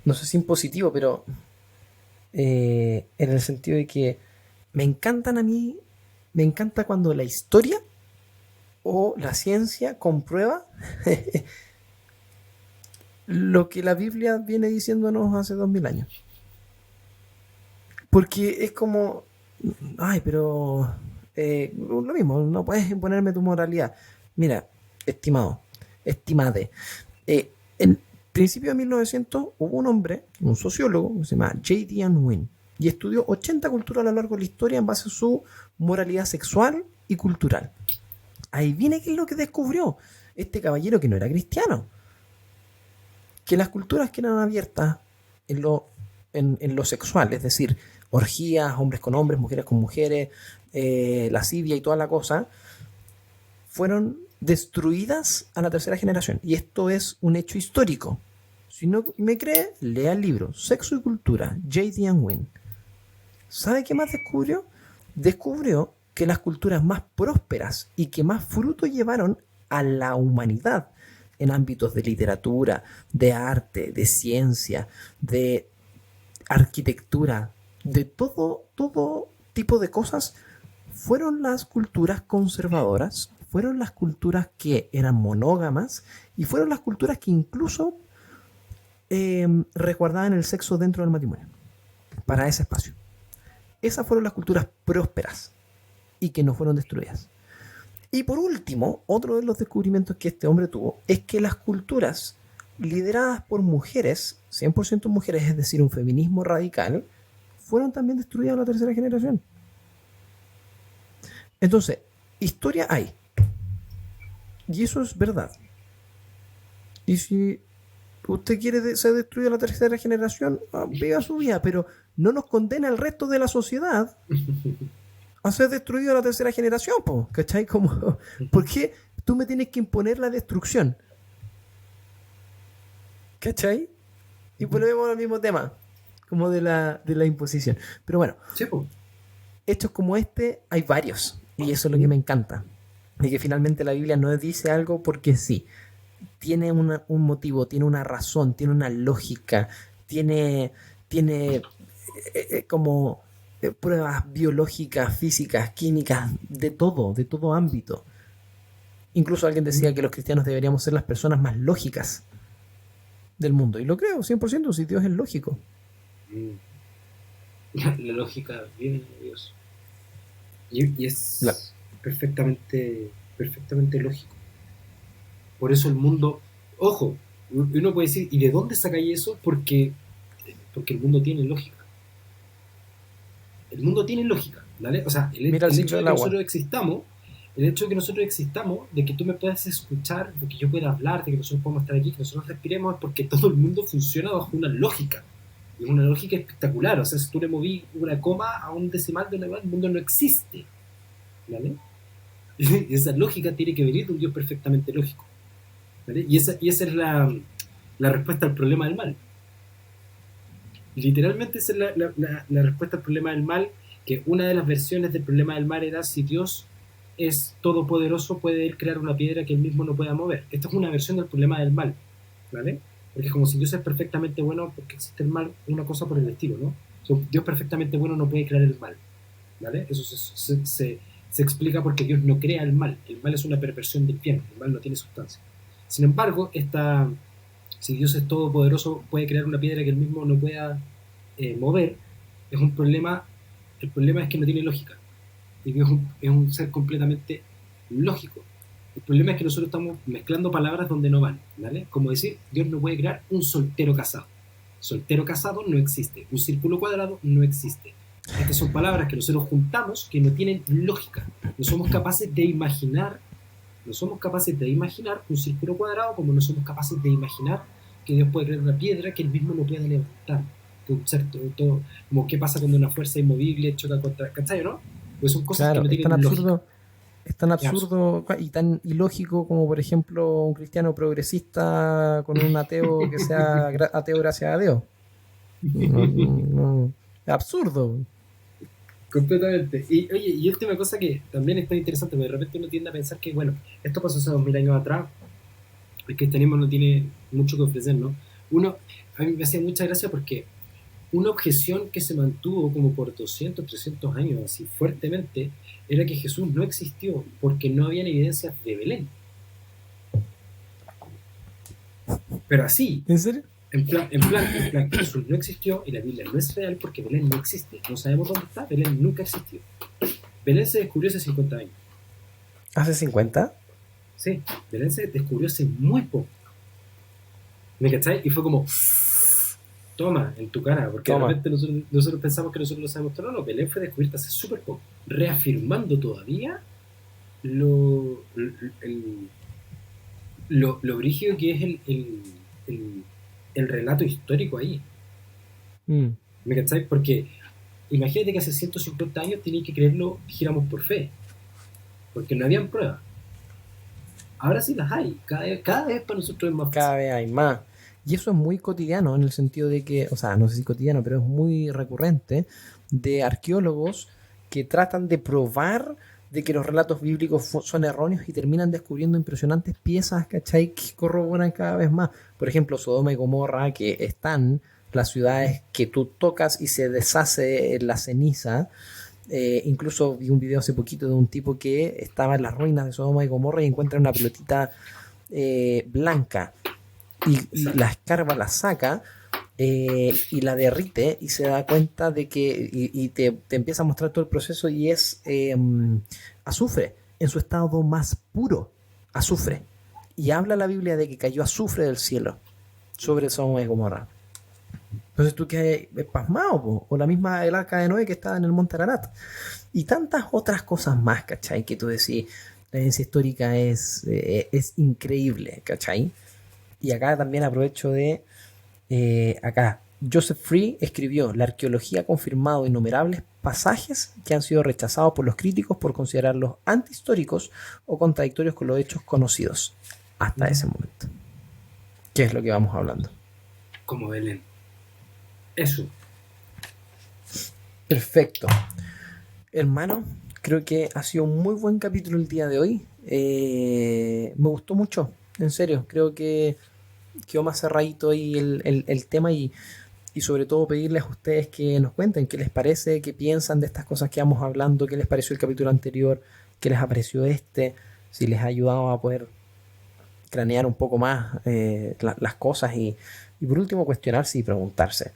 no sé si impositivo, pero en el sentido de que me encantan a mí, me encanta cuando la historia o la ciencia comprueba lo que la Biblia viene diciéndonos hace 2000 años. Porque es como, ay, pero lo mismo, no puedes imponerme tu moralidad. Mira, estimado, estimade, en principio de 1900 hubo un hombre, un sociólogo, que se llama J.D. Unwin, y estudió 80 culturas a lo largo de la historia en base a su moralidad sexual y cultural. Ahí viene qué es lo que descubrió este caballero que no era cristiano. Que las culturas que eran abiertas en lo sexual, es decir, orgías, hombres con hombres, mujeres con mujeres, lascivia y toda la cosa, fueron destruidas a la tercera generación. Y esto es un hecho histórico. Si no me cree, lea el libro Sexo y Cultura, J.D. Unwin. ¿Sabe qué más descubrió? Descubrió que las culturas más prósperas y que más fruto llevaron a la humanidad en ámbitos de literatura, de arte, de ciencia, de arquitectura, de todo tipo de cosas, fueron las culturas conservadoras, fueron las culturas que eran monógamas y fueron las culturas que incluso resguardaban el sexo dentro del matrimonio, para ese espacio. Esas fueron las culturas prósperas y que no fueron destruidas. Y por último, otro de los descubrimientos que este hombre tuvo es que las culturas lideradas por mujeres, 100% mujeres, es decir, un feminismo radical, fueron también destruidas en la tercera generación. Entonces, historia hay. Y eso es verdad. Y si usted quiere ser destruido en la tercera generación, viva su vida, pero no nos condena el resto de la sociedad a ser destruido en la tercera generación, ¿cachai? Como, ¿por qué tú me tienes que imponer la destrucción? ¿Cachai? Y volvemos al mismo tema, como de la imposición. Pero bueno, Sí, pues. hechos como este hay varios, y eso es lo que me encanta. De que finalmente la Biblia no dice algo porque sí. Tiene un motivo, tiene una razón, tiene una lógica, tiene como pruebas biológicas, físicas, químicas, de todo ámbito. Incluso alguien decía que los cristianos deberíamos ser las personas más lógicas del mundo. Y lo creo, 100%, si Dios es lógico. La lógica viene de Dios. Y La- es perfectamente lógico. Por eso el mundo, ojo, uno puede decir, ¿y de dónde sacáis eso? Porque el mundo tiene lógica. El mundo tiene lógica, ¿vale? O sea, Mira el el ciclo hecho de del que agua. nosotros existamos, el hecho de que nosotros existamos, de que tú me puedas escuchar, de que yo pueda hablar, de que nosotros podamos estar aquí, que nosotros respiremos, es porque todo el mundo funciona bajo una lógica. Y es una lógica espectacular. O sea, si tú le moví una coma a un decimal de una igual, el mundo no existe, ¿vale? Y esa lógica tiene que venir de un Dios perfectamente lógico, ¿vale? Y esa es la respuesta al problema del mal. Literalmente esa es la respuesta al problema del mal, que una de las versiones del problema del mal era si Dios es todopoderoso, puede él crear una piedra que él mismo no pueda mover. Esta es una versión del problema del mal, ¿vale? Porque es como si Dios es perfectamente bueno porque existe el mal, una cosa por el estilo, ¿no? O sea, Dios perfectamente bueno no puede crear el mal, ¿vale? Eso se explica porque Dios no crea el mal. El mal es una perversión del bien, el mal no tiene sustancia. Sin embargo, si Dios es todopoderoso, puede crear una piedra que él mismo no pueda mover, es un problema. El problema es que no tiene lógica. Y Dios es un ser completamente lógico. El problema es que nosotros estamos mezclando palabras donde no van, ¿vale? Como decir, Dios no puede crear un soltero casado. Soltero casado no existe. Un círculo cuadrado no existe. Estas son palabras que nosotros juntamos que no tienen lógica. No somos capaces de imaginar, no somos capaces de imaginar un círculo cuadrado como no somos capaces de imaginar que Dios puede crear una piedra que él mismo no puede levantar. Todo, como qué pasa cuando una fuerza inmovible choca contra... ¿Cachai, no? Pues son cosas que Claro, no tienen lógica. es tan Es absurdo. absurdo y tan ilógico como, por ejemplo, un cristiano progresista con un ateo que sea ateo gracias a Dios. No, no, es absurdo. Completamente. Y oye, y última cosa que también está interesante, porque de repente uno tiende a pensar que, bueno, esto pasó hace 2000 años atrás, el cristianismo no tiene mucho que ofrecer, ¿no? A mí me hacía mucha gracia porque una objeción que se mantuvo como por 200 300 años, así fuertemente, era que Jesús no existió porque no habían evidencias de Belén. Pero así, ¿En serio? en plan, Jesús no existió y la Biblia no es real porque Belén no existe. No sabemos dónde está, Belén nunca existió. Belén se descubrió hace 50 años. ¿Hace 50? Sí, Belén se descubrió hace muy poco. ¿Me cachai? Y fue como, toma, en tu cara, porque de Toma. repente nosotros pensamos que nosotros lo sabemos todo. No, Belén fue descubierta hace súper poco, reafirmando todavía lo, el, lo brígido que es el, el relato histórico ahí. Mm, ¿Me cachai? Porque imagínate que hace 150 años tenías que creerlo, dijéramos por fe, porque no habían pruebas. Ahora sí las hay, cada vez para nosotros es más fácil. cada vez hay más. Y eso es muy cotidiano en el sentido de que, o sea, no sé si cotidiano, pero es muy recurrente de arqueólogos que tratan de probar de que los relatos bíblicos son erróneos y terminan descubriendo impresionantes piezas, ¿cachai? Que corroboran cada vez más. Por ejemplo, Sodoma y Gomorra, que están las ciudades que tú tocas y se deshace en la ceniza. Incluso vi un video hace poquito de un tipo que estaba en las ruinas de Sodoma y Gomorra y encuentra una pelotita blanca y la Exacto. escarba, la saca y la derrite y se da cuenta de que y te empieza a mostrar todo el proceso y es azufre en su estado más puro, azufre. Y habla la Biblia de que cayó azufre del cielo sobre Sodoma y Gomorra. Entonces tú quedas pasmado, po. O la misma el arca de Noé que estaba en el monte Ararat. Y tantas otras cosas más, ¿cachai? Que tú decís, la evidencia histórica es increíble, ¿cachai? Y acá también aprovecho de, acá, Joseph Free escribió, la arqueología ha confirmado innumerables pasajes que han sido rechazados por los críticos por considerarlos antihistóricos o contradictorios con los hechos conocidos hasta ese momento. ¿Qué es lo que vamos hablando? Como Belén. Eso. Perfecto. Hermano, creo que ha sido un muy buen capítulo el día de hoy. Me gustó mucho, en serio. Creo que quedó más cerradito ahí el tema y sobre todo pedirles a ustedes que nos cuenten qué les parece, qué piensan de estas cosas que vamos hablando, qué les pareció el capítulo anterior, qué les pareció este, si les ha ayudado a poder cranear un poco más las cosas y por último cuestionarse y preguntarse.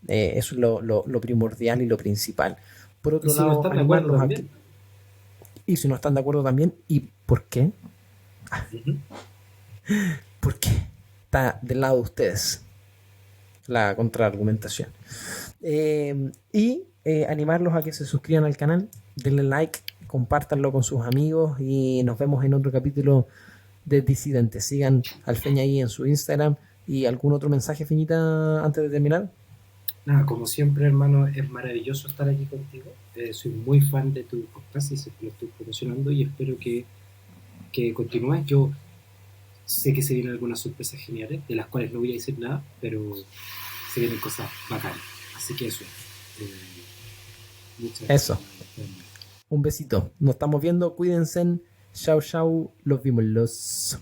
Eso es lo primordial y lo principal. Por Y otro si no lado, están de acuerdo animarlos a que, también. y si no están de acuerdo también, ¿y por qué? Uh-huh. ¿Por qué? Está del lado de ustedes la contraargumentación. Animarlos a que se suscriban al canal, denle like, compártanlo con sus amigos y nos vemos en otro capítulo de Disidentes. Sigan al Feña ahí en su Instagram y algún otro mensaje, Feñita, antes de terminar. Nada, como siempre, hermano, es maravilloso estar aquí contigo. Soy muy fan de tu podcast y sé que lo estoy promocionando y espero que continúes. Yo sé que se vienen algunas sorpresas geniales, de las cuales no voy a decir nada, pero se vienen cosas bacanas. Así que eso. Muchas Eso. gracias. Un besito. Nos estamos viendo. Cuídense. Chau, chau. Los vimos los.